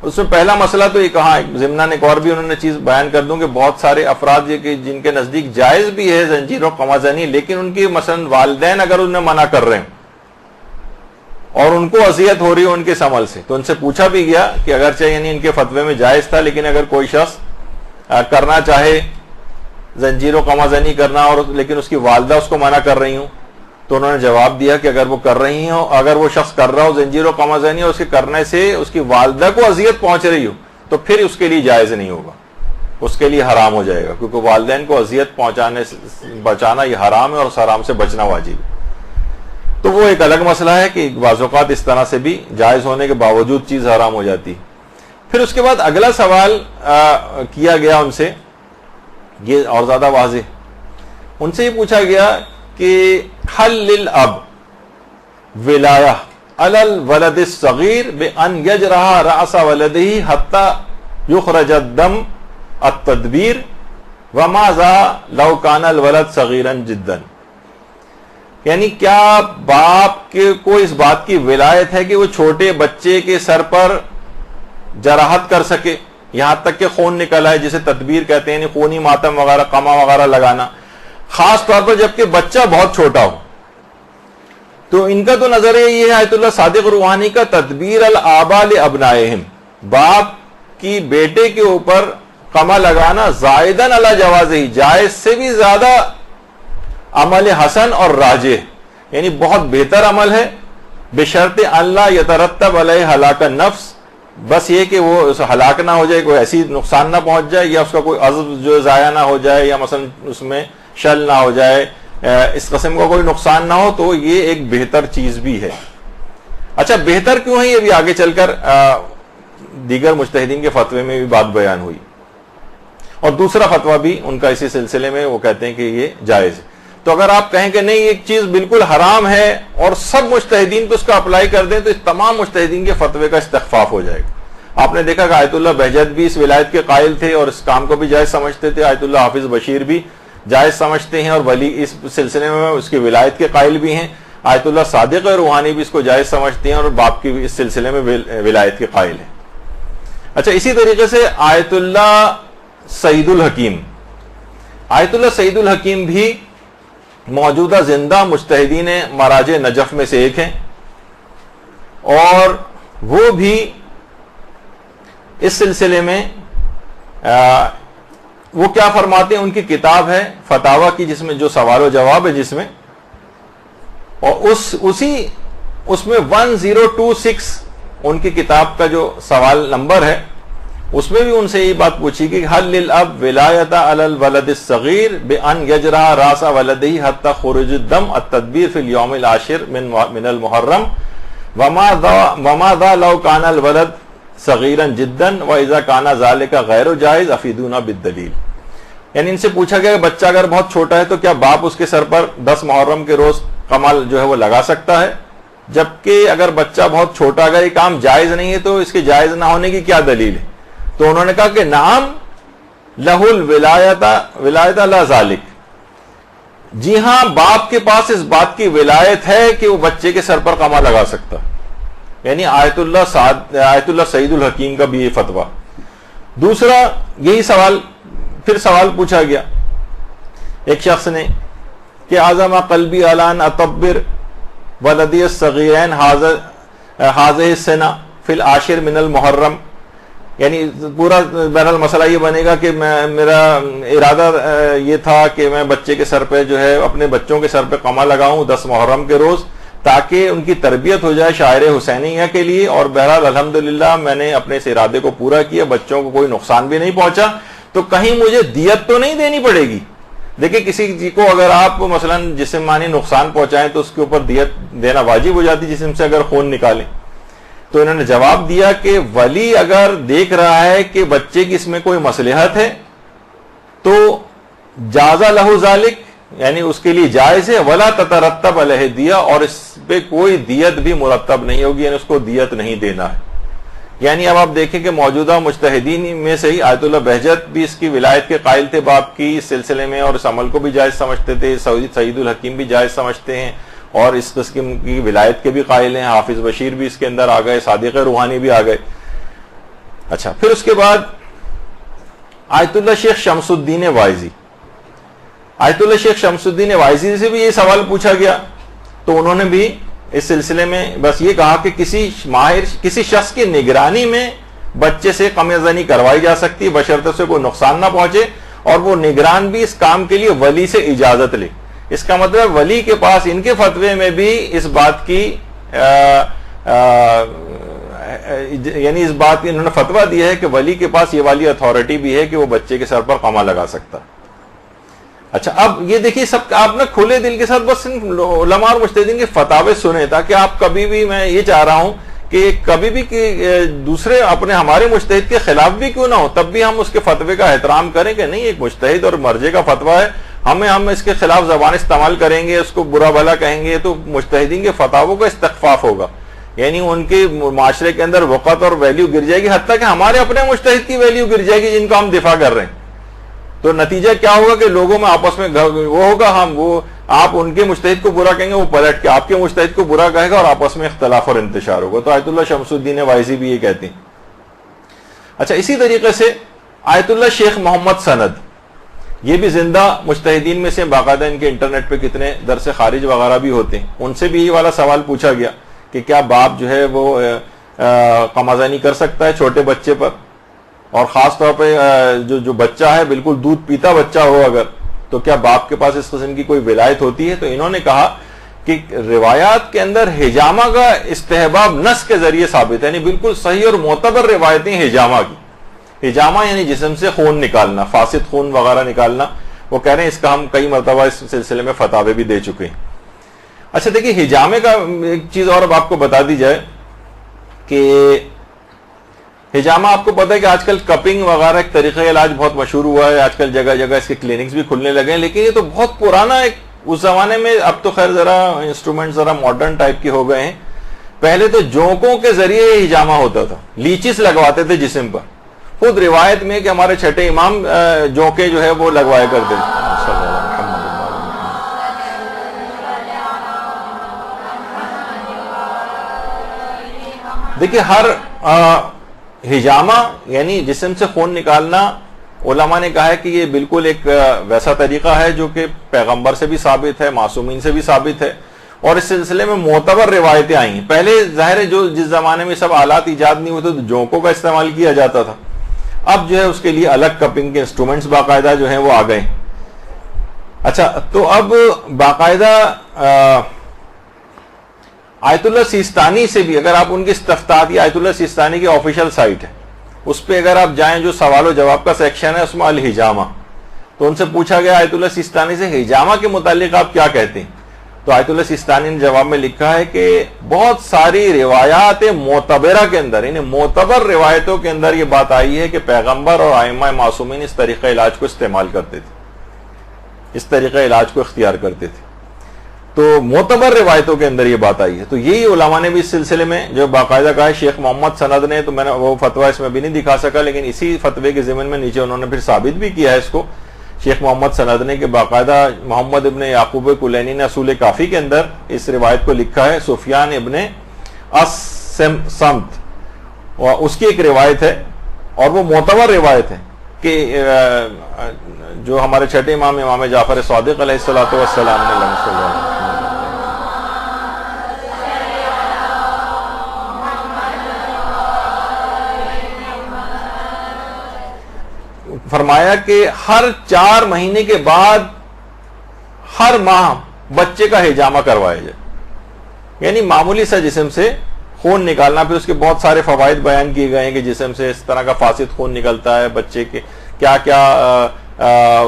اس میں پہلا مسئلہ تو یہ کہا، ضمناً ایک اور بھی انہوں نے چیز بیان کر دوں کہ بہت سارے افراد یہ جن کے نزدیک جائز بھی ہے زنجیر و قما زنی، لیکن ان کی مثلا والدین اگر انہیں منع کر رہے ہیں اور ان کو اذیت ہو رہی ہے ان کے اس عمل سے، تو ان سے پوچھا بھی گیا کہ اگرچہ یعنی ان کے فتوے میں جائز تھا، لیکن اگر کوئی شخص کرنا چاہے زنجیر و قما زنی کرنا اور لیکن اس کی والدہ اس کو منع کر رہی ہوں، تو انہوں نے جواب دیا کہ اگر وہ کر رہی ہوں، اگر وہ شخص کر رہا ہو زنجیر و قما زنی اور اس کے کرنے سے اس کی والدہ کو اذیت پہنچ رہی ہو تو پھر اس کے لیے جائز نہیں ہوگا، اس کے لیے حرام ہو جائے گا، کیونکہ والدین کو اذیت پہنچانے سے بچانا یہ حرام ہے اور اس حرام سے بچنا واجب ہے۔ تو وہ ایک الگ مسئلہ ہے کہ بعض اوقات اس طرح سے بھی جائز ہونے کے باوجود چیز حرام ہو جاتی۔ پھر اس کے بعد اگلا سوال کیا گیا ان سے، یہ اور زیادہ واضح، ان سے یہ پوچھا گیا کہ حل للاب ولایہ علی الولد الصغیر بان یجرح رأس ولدہ حتی یخرج الدم التدبیر وماذا لو کان الولد صغیرا جدا، یعنی کیا باپ کے کو اس بات کی ولایت ہے کہ وہ چھوٹے بچے کے سر پر جراحت کر سکے یہاں تک کہ خون نکل آئے، جسے تدبیر کہتے ہیں، یعنی خونی ماتم وغیرہ قما وغیرہ لگانا، خاص طور پر جبکہ بچہ بہت چھوٹا ہو۔ تو ان کا تو نظریہ یہ ہے آیت اللہ صادق روحانی کا، تدبیر الآباء لابنائہم، باپ کی بیٹے کے اوپر قما لگانا زائدن علی جوازہ، جائز سے بھی زیادہ عمل حسن اور راجح، یعنی بہت بہتر عمل ہے، بشرط اللہ یترتب علیہ ہلاک النفس، بس یہ کہ وہ ہلاک نہ ہو جائے، کوئی ایسی نقصان نہ پہنچ جائے، یا اس کا کوئی عزب جو ضائع نہ ہو جائے، یا مثلا اس میں شل نہ ہو جائے، اس قسم کا کوئی نقصان نہ ہو، تو یہ ایک بہتر چیز بھی ہے۔ اچھا بہتر کیوں ہے، یہ بھی آگے چل کر دیگر مجتہدین کے فتوے میں بھی بات بیان ہوئی، اور دوسرا فتویٰ بھی ان کا اسی سلسلے میں، وہ کہتے ہیں کہ یہ جائز ہے۔ تو اگر آپ کہیں کہ نہیں ایک چیز بالکل حرام ہے اور سب مجتہدین تو اس کا اپلائی کر دیں، تو اس تمام مجتہدین کے فتوے کا استخفاف ہو جائے گا۔ آپ نے دیکھا کہ آیت اللہ بہجت بھی اس ولایت کے قائل تھے اور اس کام کو بھی جائز سمجھتے تھے، آیت اللہ حافظ بشیر بھی جائز سمجھتے ہیں اور ولی اس سلسلے میں اس کی ولایت کے قائل بھی ہیں، آیت اللہ صادق روحانی بھی اس کو جائز سمجھتے ہیں اور باپ کی بھی اس سلسلے میں ولایت کے قائل ہیں۔ اچھا اسی طریقے سے آیت اللہ سعید الحکیم، آیت اللہ سعید الحکیم بھی موجودہ زندہ مجتہدین مراجع نجف میں سے ایک ہیں، اور وہ بھی اس سلسلے میں وہ کیا فرماتے ہیں، ان کی کتاب ہے فتاوی کی، جس میں جو سوال و جواب ہے جس میں، اور اس میں 1026 ان کی کتاب کا جو سوال نمبر ہے، اس میں بھی ان سے یہ بات پوچھی کہ حل للاب ولایت علی الولد الصغیر بان یجرح راس ولدہ حتی خروج الدم التدبیر فی الیوم العاشر من المحرم وما ذا لو کان الولد صغیرا جدا واذا کان ذلک غیر جائز افیدونا بالدلیل۔ یعنی ان سے پوچھا گیا کہ بچہ اگر بہت چھوٹا ہے تو کیا باپ اس کے سر پر 10 محرم کے روز کمل جو ہے وہ لگا سکتا ہے، جبکہ اگر بچہ بہت چھوٹا، اگر یہ کام جائز نہیں ہے تو اس کے جائز نہ ہونے کی کیا دلیل ہے؟ تو انہوں نے کہا کہ نعم لہ الولایت لا ذالک، جی ہاں باپ کے پاس اس بات کی ولایت ہے کہ وہ بچے کے سر پر قمع لگا سکتا، یعنی آیت اللہ سعید الحکیم کا بھی یہ فتویٰ۔ دوسرا یہی پھر سوال پوچھا گیا ایک شخص نے کہ اعظم قلبی الان اطبر ولدی الصغیرین حاضہ السنہ فی العاشر من المحرم، یعنی پورا بہرحال مسئلہ یہ بنے گا کہ میرا ارادہ یہ تھا کہ میں بچے کے سر پہ جو ہے اپنے بچوں کے سر پہ قمع لگاؤں 10 محرم کے روز، تاکہ ان کی تربیت ہو جائے شاعر حسینیہ کے لیے، اور بہرحال الحمدللہ میں نے اپنے اس ارادے کو پورا کیا، بچوں کو کوئی نقصان بھی نہیں پہنچا، تو کہیں مجھے دیت تو نہیں دینی پڑے گی؟ دیکھیں کسی کو اگر آپ مثلا جسمانی نقصان پہنچائیں تو اس کے اوپر دیت دینا واجب ہو جاتی، جسم سے اگر خون نکالیں۔ تو انہوں نے جواب دیا کہ ولی اگر دیکھ رہا ہے کہ بچے کی اس میں کوئی مصلحت ہے تو جازا لہو ذالک، یعنی اس کے لیے جائز ہے، ولا تترتب علیہ دیہ، اور اس پہ کوئی دیت بھی مرتب نہیں ہوگی، یعنی اس کو دیت نہیں دینا ہے۔ یعنی اب آپ دیکھیں کہ موجودہ مجتہدین میں سے ہی آیت اللہ بہجت بھی اس کی ولایت کے قائل تھے باپ کی اس سلسلے میں، اور اس عمل کو بھی جائز سمجھتے تھے، سعید الحکیم بھی جائز سمجھتے ہیں اور اس قسم کی ولایت کے بھی قائل ہیں، حافظ بشیر بھی اس کے اندر آ گئے، صادق روحانی بھی آ گئے۔ اچھا پھر اس کے بعد آیت اللہ شیخ شمس الدین وائزی، آیت اللہ شیخ شمس الدین وائزی سے بھی یہ سوال پوچھا گیا، تو انہوں نے بھی اس سلسلے میں بس یہ کہا کہ کسی شخص کی نگرانی میں بچے سے قمع زنی کروائی جا سکتی، بشرط سے کوئی نقصان نہ پہنچے، اور وہ نگران بھی اس کام کے لیے ولی سے اجازت لے۔ اس کا مطلب ولی کے پاس ان کے فتوے میں بھی اس بات کی یعنی اس بات کی انہوں نے فتویٰ دیا ہے کہ ولی کے پاس یہ والی اتھارٹی بھی ہے کہ وہ بچے کے سر پر قمع لگا سکتا۔ اچھا اب یہ دیکھیے سب آپ نے کھلے دل کے ساتھ بس علماء اور مجتہدین کے فتاوے سنے، تاکہ آپ کبھی بھی، میں یہ چاہ رہا ہوں کہ کبھی بھی کہ دوسرے ہمارے مجتہد کے خلاف بھی کیوں نہ ہو، تب بھی ہم اس کے فتوے کا احترام کریں کہ نہیں ایک مجتہد اور مرجع کا فتویٰ ہے، ہم اس کے خلاف زبان استعمال کریں گے، اس کو برا بھلا کہیں گے، تو مجتہدین کے فتاووں کا استخفاف ہوگا، یعنی ان کے معاشرے کے اندر وقت اور ویلیو گر جائے گی، حتیٰ کہ ہمارے اپنے مجتہد کی ویلیو گر جائے گی جن کا ہم دفاع کر رہے ہیں۔ تو نتیجہ کیا ہوگا کہ لوگوں میں آپس میں وہ ہوگا، آپ ان کے مجتہد کو برا کہیں گے، وہ پلٹ کے آپ کے مجتہد کو برا کہے گا، اور آپس میں اختلاف اور انتشار ہوگا۔ تو آیت اللہ شمس الدین وائزی بھی یہ کہتے ہیں۔ اچھا اسی طریقے سے آیت اللہ شیخ محمد سند، یہ بھی زندہ مجتہدین میں سے، باقاعدہ ان کے انٹرنیٹ پہ کتنے درس خارج وغیرہ بھی ہوتے ہیں، ان سے بھی یہ والا سوال پوچھا گیا کہ کیا باپ جو ہے وہ قمع زنی کر سکتا ہے چھوٹے بچے پر، اور خاص طور پہ جو بچہ ہے بالکل دودھ پیتا بچہ ہو اگر، تو کیا باپ کے پاس اس قسم کی کوئی ولایت ہوتی ہے؟ تو انہوں نے کہا کہ روایات کے اندر حجامہ کا استحباب نص کے ذریعے ثابت ہے، یعنی بالکل صحیح اور معتبر روایتیں حجامہ کی. حجامہ یعنی جسم سے خون نکالنا، فاسد خون وغیرہ نکالنا. وہ کہہ رہے ہیں اس کا ہم کئی مرتبہ اس سلسلے میں فتاوے بھی دے چکے ہیں. اچھا دیکھیے حجامے کا ایک چیز اور اب آپ کو بتا دی جائے کہ حجامہ آپ کو پتا ہے کہ آج کل کپنگ وغیرہ ایک طریقہ علاج بہت مشہور ہوا ہے، آج کل جگہ جگہ اس کے کلینکس بھی کھلنے لگے ہیں، لیکن یہ تو بہت پرانا ایک اس زمانے میں، اب تو خیر ذرا انسٹرومنٹ ذرا ماڈرن ٹائپ کے ہو گئے ہیں. پہلے تو جونکوں کے ذریعے حجامہ ہوتا تھا، لیچز لگواتے تھے جسم پر. خود روایت میں کہ ہمارے چھٹے امام جونکے جو ہے وہ لگوایا کرتے تھے. دیکھیے ہر حجامہ یعنی جسم سے خون نکالنا، علماء نے کہا ہے کہ یہ بالکل ایک ویسا طریقہ ہے جو کہ پیغمبر سے بھی ثابت ہے، معصومین سے بھی ثابت ہے، اور اس سلسلے میں معتبر روایتیں آئی ہیں. پہلے ظاہر ہے جس زمانے میں سب آلات ایجاد نہیں ہوتے تو جونکوں کا استعمال کیا جاتا تھا. اب جو ہے اس کے لیے الگ کپنگ کے انسٹرومنٹس باقاعدہ جو ہیں وہ آ گئے. اچھا تو اب باقاعدہ آیت اللہ سیستانی سے بھی، اگر آپ ان کی استفتاحی آیت اللہ سیستانی کی آفیشیل سائٹ ہے اس پہ اگر آپ جائیں، جو سوال و جواب کا سیکشن ہے اس میں الحجامہ، تو ان سے پوچھا گیا آیت اللہ سیستانی سے حجامہ کے متعلق آپ کیا کہتے ہیں، تو آیت اللہ سیستانی نے جواب میں لکھا ہے کہ بہت ساری روایات معتبرہ کے اندر، یعنی معتبر روایتوں کے اندر یہ بات آئی ہے کہ پیغمبر اور ائمہ معصومین اس طریقہ علاج کو استعمال کرتے تھے، اس طریقہ علاج کو اختیار کرتے تھے. تو معتبر روایتوں کے اندر یہ بات آئی ہے. تو یہی علماء نے بھی اس سلسلے میں جو باقاعدہ کہا ہے، شیخ محمد سند نے، تو میں نے وہ فتویٰ اس میں بھی نہیں دکھا سکا، لیکن اسی فتوے کے ضمن میں نیچے انہوں نے پھر ثابت بھی کیا ہے اس کو، شیخ محمد سند نے، کہ باقاعدہ محمد ابن یعقوب کلینی نے اصول کافی کے اندر اس روایت کو لکھا ہے. سفیان ابن سمت اس کی ایک روایت ہے اور وہ معتبر روایت ہے کہ جو ہمارے چھٹے امام امام جعفر صادق علیہ الصلوۃ والسلام نے فرمایا کہ ہر 4 مہینے کے بعد ہر ماہ بچے کا حجامہ کروایا جائے، یعنی معمولی سا جسم سے خون نکالنا. پھر اس کے بہت سارے فوائد بیان کیے گئے ہیں کہ جسم سے اس طرح کا فاسد خون نکلتا ہے، بچے کے کیا کیا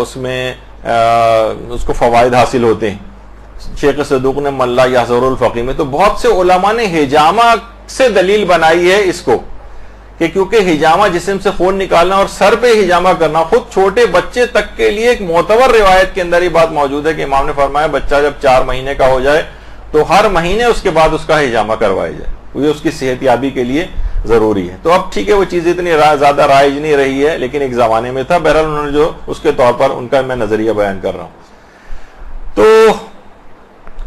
اس میں اس کو فوائد حاصل ہوتے ہیں. شیخ صدوق نے ملا یحذر الفقی میں، تو بہت سے علماء نے حجامہ سے دلیل بنائی ہے اس کو کہ کیونکہ حجامہ جسم سے خون نکالنا اور سر پہ حجامہ کرنا خود چھوٹے بچے تک کے لیے ایک معتبر روایت کے اندر یہ بات موجود ہے کہ امام نے فرمایا بچہ جب 4 مہینے کا ہو جائے تو ہر مہینے اس کے بعد اس کا حجامہ کروایا جائے، یہ اس کی صحت یابی کے لیے ضروری ہے. تو اب ٹھیک ہے وہ چیز اتنی زیادہ رائج نہیں رہی ہے، لیکن ایک زمانے میں تھا. بہرحال انہوں نے جو اس کے طور پر ان کا میں نظریہ بیان کر رہا ہوں. تو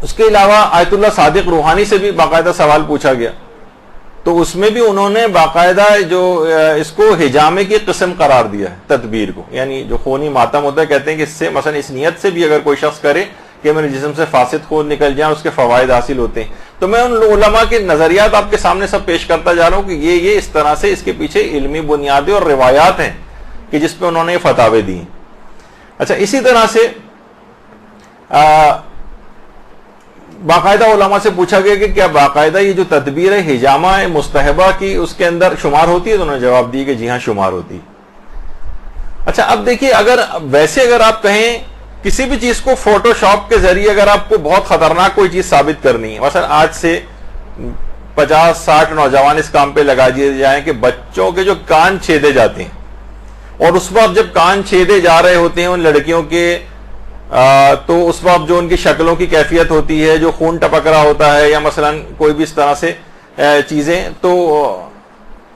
اس کے علاوہ آیت اللہ صادق روحانی سے بھی باقاعدہ سوال پوچھا گیا، تو اس میں بھی انہوں نے باقاعدہ جو اس کو حجامے کی قسم قرار دیا ہے، تدبیر کو، یعنی جو خونی ماتم ہوتا ہے، کہتے ہیں کہ اس سے مثلا اس نیت سے بھی اگر کوئی شخص کرے کہ میرے جسم سے فاسد خون نکل جائیں، اس کے فوائد حاصل ہوتے ہیں. تو میں ان علماء کے نظریات آپ کے سامنے سب پیش کرتا جا رہا ہوں کہ یہ اس طرح سے اس کے پیچھے علمی بنیادیں اور روایات ہیں کہ جس پہ انہوں نے فتاوے دی ہیں. اچھا اسی طرح سے باقاعدہ علماء سے پوچھا گیا کہ کیا باقاعدہ یہ جو تدبیر ہے حجامہ مستحبہ کی اس کے اندر شمار ہوتی ہے، تو انہوں نے جواب دی کہ جی ہاں شمار ہوتی ہے. اچھا اب دیکھیے اگر آپ کہیں کسی بھی چیز کو فوٹو شاپ کے ذریعے اگر آپ کو بہت خطرناک کوئی چیز ثابت کرنی ہے، مثلا آج سے 50-60 نوجوان اس کام پہ لگا دیے جائیں کہ بچوں کے جو کان چھیدے جاتے ہیں، اور اس وقت جب کان چھیدے جا رہے ہوتے ہیں ان لڑکیوں کے، تو اس وقت جو ان کی شکلوں کی کیفیت ہوتی ہے، جو خون ٹپک رہا ہوتا ہے یا مثلا کوئی بھی اس طرح سے چیزیں، تو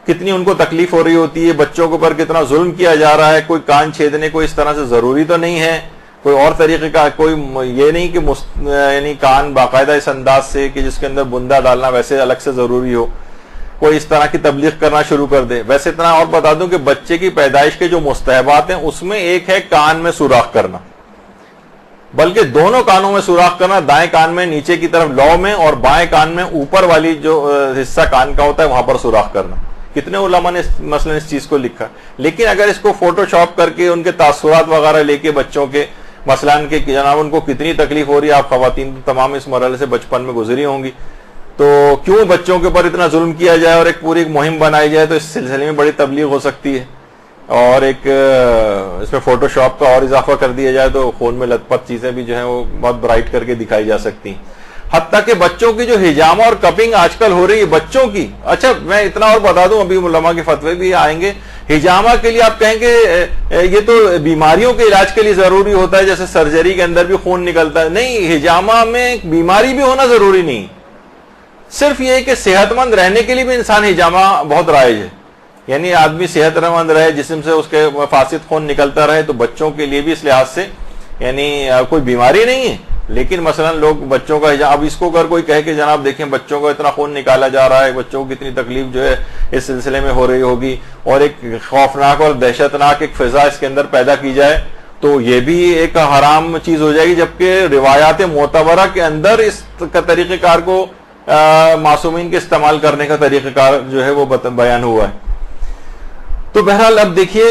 کتنی ان کو تکلیف ہو رہی ہوتی ہے، بچوں کے اوپر کتنا ظلم کیا جا رہا ہے. کوئی کان چھیدنے کوئی اس طرح سے ضروری تو نہیں ہے، کوئی اور طریقے کا، کوئی یہ نہیں کہ یعنی کان باقاعدہ اس انداز سے کہ جس کے اندر بندہ ڈالنا ویسے الگ سے ضروری ہو، کوئی اس طرح کی تبلیغ کرنا شروع کر دے. ویسے اتنا اور بتا دوں کہ بچے کی پیدائش کے جو مستحبات ہیں اس میں ایک ہے کان میں سوراخ کرنا، بلکہ دونوں کانوں میں سوراخ کرنا، دائیں کان میں نیچے کی طرف لو میں، اور بائیں کان میں اوپر والی جو حصہ کان کا ہوتا ہے وہاں پر سوراخ کرنا. کتنے علماء نے مثلا اس چیز کو لکھا. لیکن اگر اس کو فوٹو شاپ کر کے ان کے تاثرات وغیرہ لے کے بچوں کے مثلاً کہ جناب ان کو کتنی تکلیف ہو رہی ہے. آپ خواتین تمام اس مرحلے سے بچپن میں گزری ہوں گی, تو کیوں بچوں کے اوپر اتنا ظلم کیا جائے اور ایک پوری مہم بنائی جائے, تو اس سلسلے میں بڑی تبلیغ ہو سکتی ہے, اور ایک اس میں فوٹو شاپ کا اور اضافہ کر دیا جائے تو خون میں لت پت چیزیں بھی جو ہیں وہ بہت برائٹ کر کے دکھائی جا سکتی ہیں. حتیٰ کہ بچوں کی جو ہجامہ اور کپنگ آج کل ہو رہی ہے بچوں کی, اچھا میں اتنا اور بتا دوں, ابھی علماء کے فتوے بھی آئیں گے. ہجامہ کے لیے آپ کہیں گے یہ تو بیماریوں کے علاج کے لیے ضروری ہوتا ہے, جیسے سرجری کے اندر بھی خون نکلتا ہے. نہیں, ہجامہ میں بیماری بھی ہونا ضروری نہیں, صرف یہ کہ صحت مند رہنے کے لیے بھی انسان ہجامہ بہت رائج ہے. یعنی آدمی صحت مند رہے, جسم سے اس کے فاسد خون نکلتا رہے, تو بچوں کے لیے بھی اس لحاظ سے یعنی کوئی بیماری نہیں ہے. لیکن مثلا لوگ بچوں کا اب اس کو اگر کوئی کہے کہ جناب دیکھیں بچوں کو اتنا خون نکالا جا رہا ہے, بچوں کو کتنی تکلیف جو ہے اس سلسلے میں ہو رہی ہوگی, اور ایک خوفناک اور دہشتناک ایک فضا اس کے اندر پیدا کی جائے, تو یہ بھی ایک حرام چیز ہو جائے گی. جبکہ روایات معتبرہ کے اندر اس طریقہ کار کو معصومین کے استعمال کرنے کا طریقہ کار جو ہے وہ بیان ہوا ہے. تو بہرحال اب دیکھیے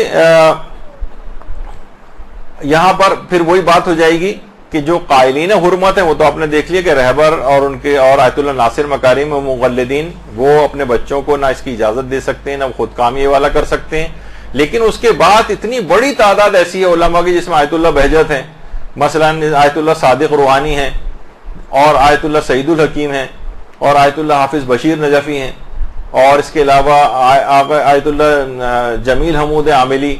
یہاں پر پھر وہی بات ہو جائے گی کہ جو قائلین حرمت ہیں وہ تو آپ نے دیکھ لیا کہ رہبر اور ان کے اور آیت اللہ ناصر مکارم و مقلدین وہ اپنے بچوں کو نہ اس کی اجازت دے سکتے ہیں, نہ خود کام یہ والا کر سکتے ہیں. لیکن اس کے بعد اتنی بڑی تعداد ایسی ہے علماء کی جس میں آیت اللہ بہجت ہیں, مثلا آیت اللہ صادق روحانی ہیں, اور آیت اللہ سعید الحکیم ہیں, اور آیت اللہ حافظ بشیر نجفی ہیں, اور اس کے علاوہ آیت اللہ جمیل حمود عاملی,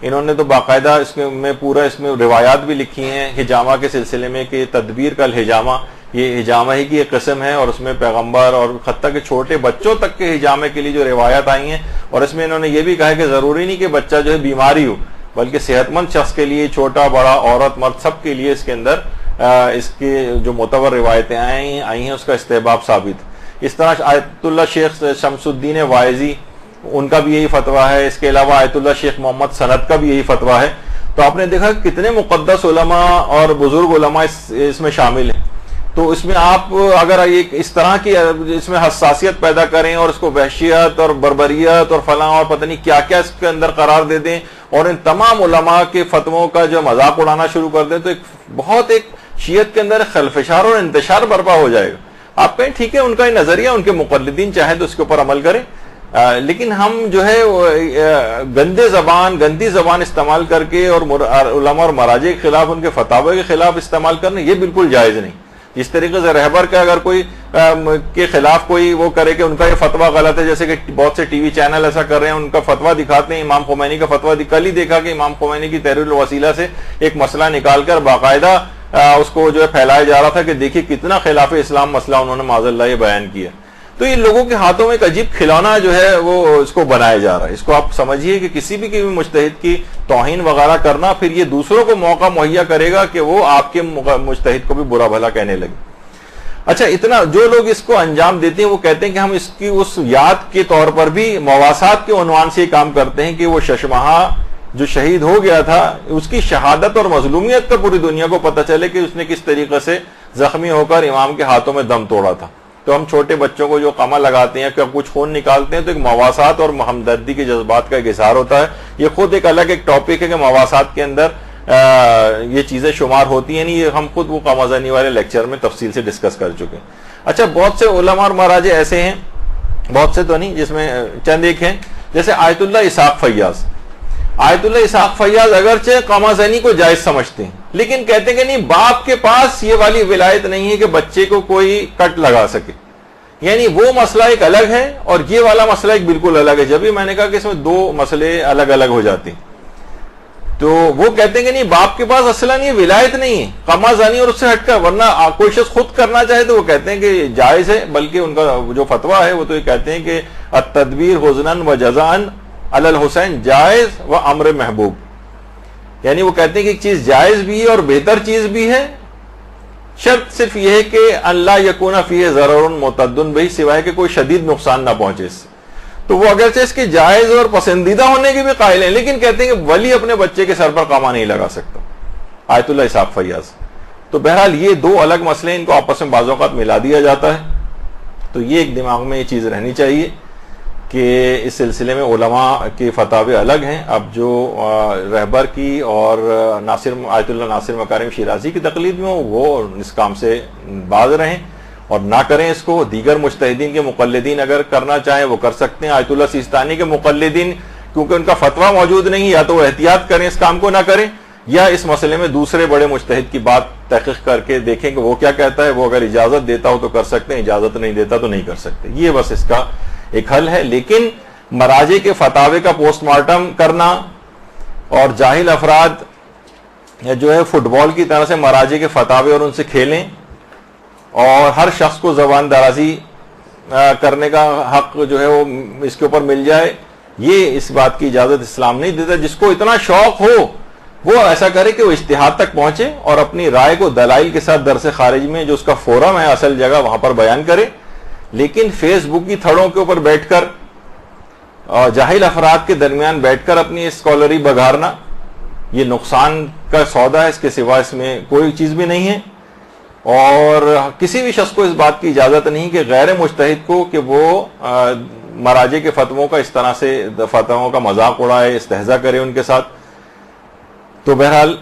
انہوں نے تو باقاعدہ اس میں پورا اس میں روایات بھی لکھی ہیں ہجامہ کے سلسلے میں کہ تدبیر کا الحجامہ, یہ ہجامہ ہی کی ایک قسم ہے, اور اس میں پیغمبر اور حتیٰ کہ چھوٹے بچوں تک کے ہجامہ کے لیے جو روایات آئی ہیں, اور اس میں انہوں نے یہ بھی کہا کہ ضروری نہیں کہ بچہ جو ہے بیماری ہو, بلکہ صحت مند شخص کے لیے, چھوٹا بڑا عورت مرد سب کے لیے اس کے اندر اس کی جو معتبر روایتیں آئی ہیں اس کا استحباب ثابت. اس طرح آیت اللہ شیخ شمس الدین واعظی ان کا بھی یہی فتویٰ ہے. اس کے علاوہ آیت اللہ شیخ محمد سند کا بھی یہی فتویٰ ہے. تو آپ نے دیکھا کتنے مقدس علماء اور بزرگ علماء اس میں شامل ہیں. تو اس میں آپ اگر ایک اس طرح کی اس میں حساسیت پیدا کریں اور اس کو وحشیت اور بربریت اور فلاں اور پتہ نہیں کیا کیا اس کے اندر قرار دے دیں, اور ان تمام علماء کے فتووں کا جو مذاق اڑانا شروع کر دیں, تو ایک شیعت کے اندر خلفشار اور انتشار برپا ہو جائے گا. آپ کہیں ٹھیک ہے ان کا یہ نظریہ, ان کے مقلدین چاہیں تو اس کے اوپر عمل کریں, لیکن ہم جو ہے گندی زبان استعمال کر کے اور علماء اور مراجع کے خلاف, ان کے فتاوی کے خلاف استعمال کرنا یہ بالکل جائز نہیں. جس طریقے سے رہبر کا اگر کوئی کے خلاف کوئی وہ کرے کہ ان کا یہ فتویٰ غلط ہے, جیسے کہ بہت سے ٹی وی چینل ایسا کر رہے ہیں, ان کا فتویٰ دکھاتے ہیں امام خمینی کا فتویٰ, کل ہی دیکھا کہ امام خمینی کی تحریر الوسیلہ سے ایک مسئلہ نکال کر باقاعدہ اس کو جو ہے پھیلایا جا رہا تھا کہ دیکھیے کتنا خلاف اسلام مسئلہ انہوں نے معاذ اللہ یہ بیان کیا. تو یہ لوگوں کے ہاتھوں میں ایک عجیب کھلونا جو ہے وہ اس کو بنایا جا رہا ہے. اس کو آپ سمجھیے کہ کسی بھی مجتہد کی توہین وغیرہ کرنا پھر یہ دوسروں کو موقع مہیا کرے گا کہ وہ آپ کے مجتہد کو بھی برا بھلا کہنے لگے. اچھا, اتنا جو لوگ اس کو انجام دیتے ہیں وہ کہتے ہیں کہ ہم اس کی اس یاد کے طور پر بھی مواسات کے عنوان سے یہ کام کرتے ہیں کہ وہ ششمہا جو شہید ہو گیا تھا اس کی شہادت اور مظلومیت کا پوری دنیا کو پتہ چلے کہ اس نے کس طریقے سے زخمی ہو کر امام کے ہاتھوں میں دم توڑا تھا. تو ہم چھوٹے بچوں کو جو قمع لگاتے ہیں کہ کچھ خون نکالتے ہیں تو ایک مواسات اور ہمدردی کے جذبات کا ایک اظہار ہوتا ہے. یہ خود ایک الگ ایک ٹاپک ہے کہ مواسات کے اندر یہ چیزیں شمار ہوتی ہیں نہیں, یہ ہم خود وہ قمع زنی والے لیکچر میں تفصیل سے ڈسکس کر چکے ہیں. اچھا, بہت سے علماء اور مراجع ایسے ہیں, بہت سے تو نہیں, جس میں چند ایک ہیں, جیسے آیت اللہ اسحاق فیاض. آیت اللہ اسحاق فیاض اگرچہ قمع زنی کو جائز سمجھتے ہیں, لیکن کہتے ہیں کہ نہیں, باپ کے پاس یہ والی ولایت نہیں ہے کہ بچے کو کوئی کٹ لگا سکے. یعنی وہ مسئلہ ایک الگ ہے اور یہ والا مسئلہ ایک بالکل الگ ہے. جب بھی میں نے کہا کہ اس میں دو مسئلے الگ الگ ہو جاتے ہیں, تو وہ کہتے ہیں کہ نہیں, باپ کے پاس اصلاً یہ ولایت نہیں ہے قمع زنی اور اس سے ہٹ کر, ورنہ کوئی شخص خود کرنا چاہے تو وہ کہتے ہیں کہ جائز ہے. بلکہ ان کا جو فتویٰ ہے وہ تو یہ کہتے ہیں کہ التدبیر حزناً و جزاءً علی الحسین جائز و امر محبوب. یعنی وہ کہتے ہیں کہ ایک چیز جائز بھی ہے اور بہتر چیز بھی ہے, شرط صرف یہ ہے کہ اللہ یکون فیہ ضرر معتد بہ, سوائے کہ کوئی شدید نقصان نہ پہنچے اس سے. تو وہ اگرچہ اس کے جائز اور پسندیدہ ہونے کے بھی قائل ہیں, لیکن کہتے ہیں کہ ولی اپنے بچے کے سر پر قمع نہیں لگا سکتا. آیت اللہ اسحاق فیاض. تو بہرحال یہ دو الگ مسئلے, ان کو آپس میں بعض اوقات ملا دیا جاتا ہے. تو یہ ایک دماغ میں یہ چیز رہنی چاہیے. کہ اس سلسلے میں علماء کے فتاوے الگ ہیں. اب جو رہبر کی اور آیت اللہ ناصر مکارم شیرازی کی تقلید میں ہو وہ اس کام سے باز رہیں اور نہ کریں اس کو. دیگر مجتہدین کے مقلدین اگر کرنا چاہیں وہ کر سکتے ہیں. آیت اللہ سیستانی کے مقلدین کیونکہ ان کا فتویٰ موجود نہیں، یا تو وہ احتیاط کریں اس کام کو نہ کریں، یا اس مسئلے میں دوسرے بڑے مجتہد کی بات تحقیق کر کے دیکھیں کہ وہ کیا کہتا ہے. وہ اگر اجازت دیتا ہو تو کر سکتے ہیں، اجازت نہیں دیتا تو نہیں کر سکتے. یہ بس اس کا ایک حل ہے. لیکن مراجع کے فتاوے کا پوسٹ مارٹم کرنا اور جاہل افراد جو ہے فٹ بال کی طرح سے مراجع کے فتاوے اور ان سے کھیلیں اور ہر شخص کو زبان درازی کرنے کا حق جو ہے وہ اس کے اوپر مل جائے، یہ اس بات کی اجازت اسلام نہیں دیتا. جس کو اتنا شوق ہو وہ ایسا کرے کہ وہ اجتہاد تک پہنچے اور اپنی رائے کو دلائل کے ساتھ درس خارج میں جو اس کا فورم ہے اصل جگہ وہاں پر بیان کرے. لیکن فیس بک کی تھڑوں کے اوپر بیٹھ کر اور جاہل افراد کے درمیان بیٹھ کر اپنی اسکالری بگارنا یہ نقصان کا سودا ہے. اس کے سوا اس میں کوئی چیز بھی نہیں ہے. اور کسی بھی شخص کو اس بات کی اجازت نہیں کہ غیر مجتہد کو کہ وہ مراجع کے فتووں کا اس طرح سے فتووں کا مذاق اڑائے، استہزاء کرے ان کے ساتھ. تو بہرحال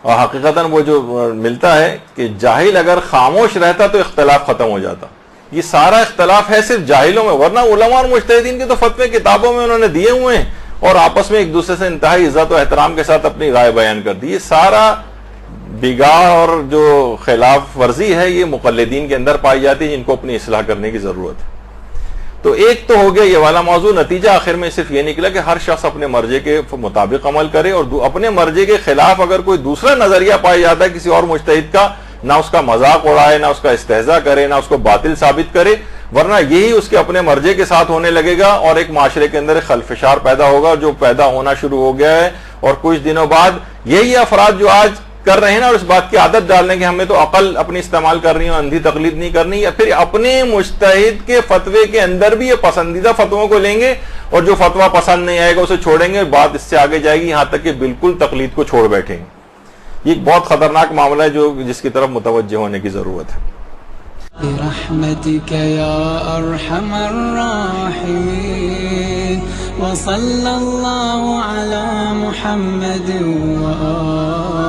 اور حقیقتاً وہ جو ملتا ہے کہ جاہل اگر خاموش رہتا تو اختلاف ختم ہو جاتا. یہ سارا اختلاف ہے صرف جاہلوں میں، ورنہ علماء اور مجتہدین کے تو فتوے کتابوں میں انہوں نے دیے ہوئے ہیں اور آپس میں ایک دوسرے سے انتہائی عزت و احترام کے ساتھ اپنی رائے بیان کر دی. یہ سارا بگاڑ اور جو خلاف ورزی ہے یہ مقلدین کے اندر پائی جاتی ہے، جن کو اپنی اصلاح کرنے کی ضرورت ہے. تو ایک تو ہو گیا یہ والا موضوع. نتیجہ آخر میں صرف یہ نکلا کہ ہر شخص اپنے مرجے کے مطابق عمل کرے اور اپنے مرجے کے خلاف اگر کوئی دوسرا نظریہ پایا جاتا ہے کسی اور مجتہد کا، نہ اس کا مذاق اڑائے، نہ اس کا استہزاء کرے، نہ اس کو باطل ثابت کرے، ورنہ یہی اس کے اپنے مرجے کے ساتھ ہونے لگے گا اور ایک معاشرے کے اندر ایک خلفشار پیدا ہوگا جو پیدا ہونا شروع ہو گیا ہے. اور کچھ دنوں بعد یہی افراد جو آج کر رہے ہیں نا اور اس بات کی عادت ڈال لیں کہ ہمیں تو عقل اپنی استعمال کرنی ہے، اندھی تقلید نہیں کرنی، یا پھر اپنے مجتہد کے فتوے کے اندر بھی یہ پسندیدہ فتووں کو لیں گے اور جو فتویٰ پسند نہیں آئے گا اسے چھوڑیں گے. بات اس سے آگے جائے گی یہاں تک کہ بالکل تقلید کو چھوڑ بیٹھیں گے. یہ ایک بہت خطرناک معاملہ ہے جس کی طرف متوجہ ہونے کی ضرورت ہے. برحمتك يا أرحم الراحمين وصلى الله على محمد وآله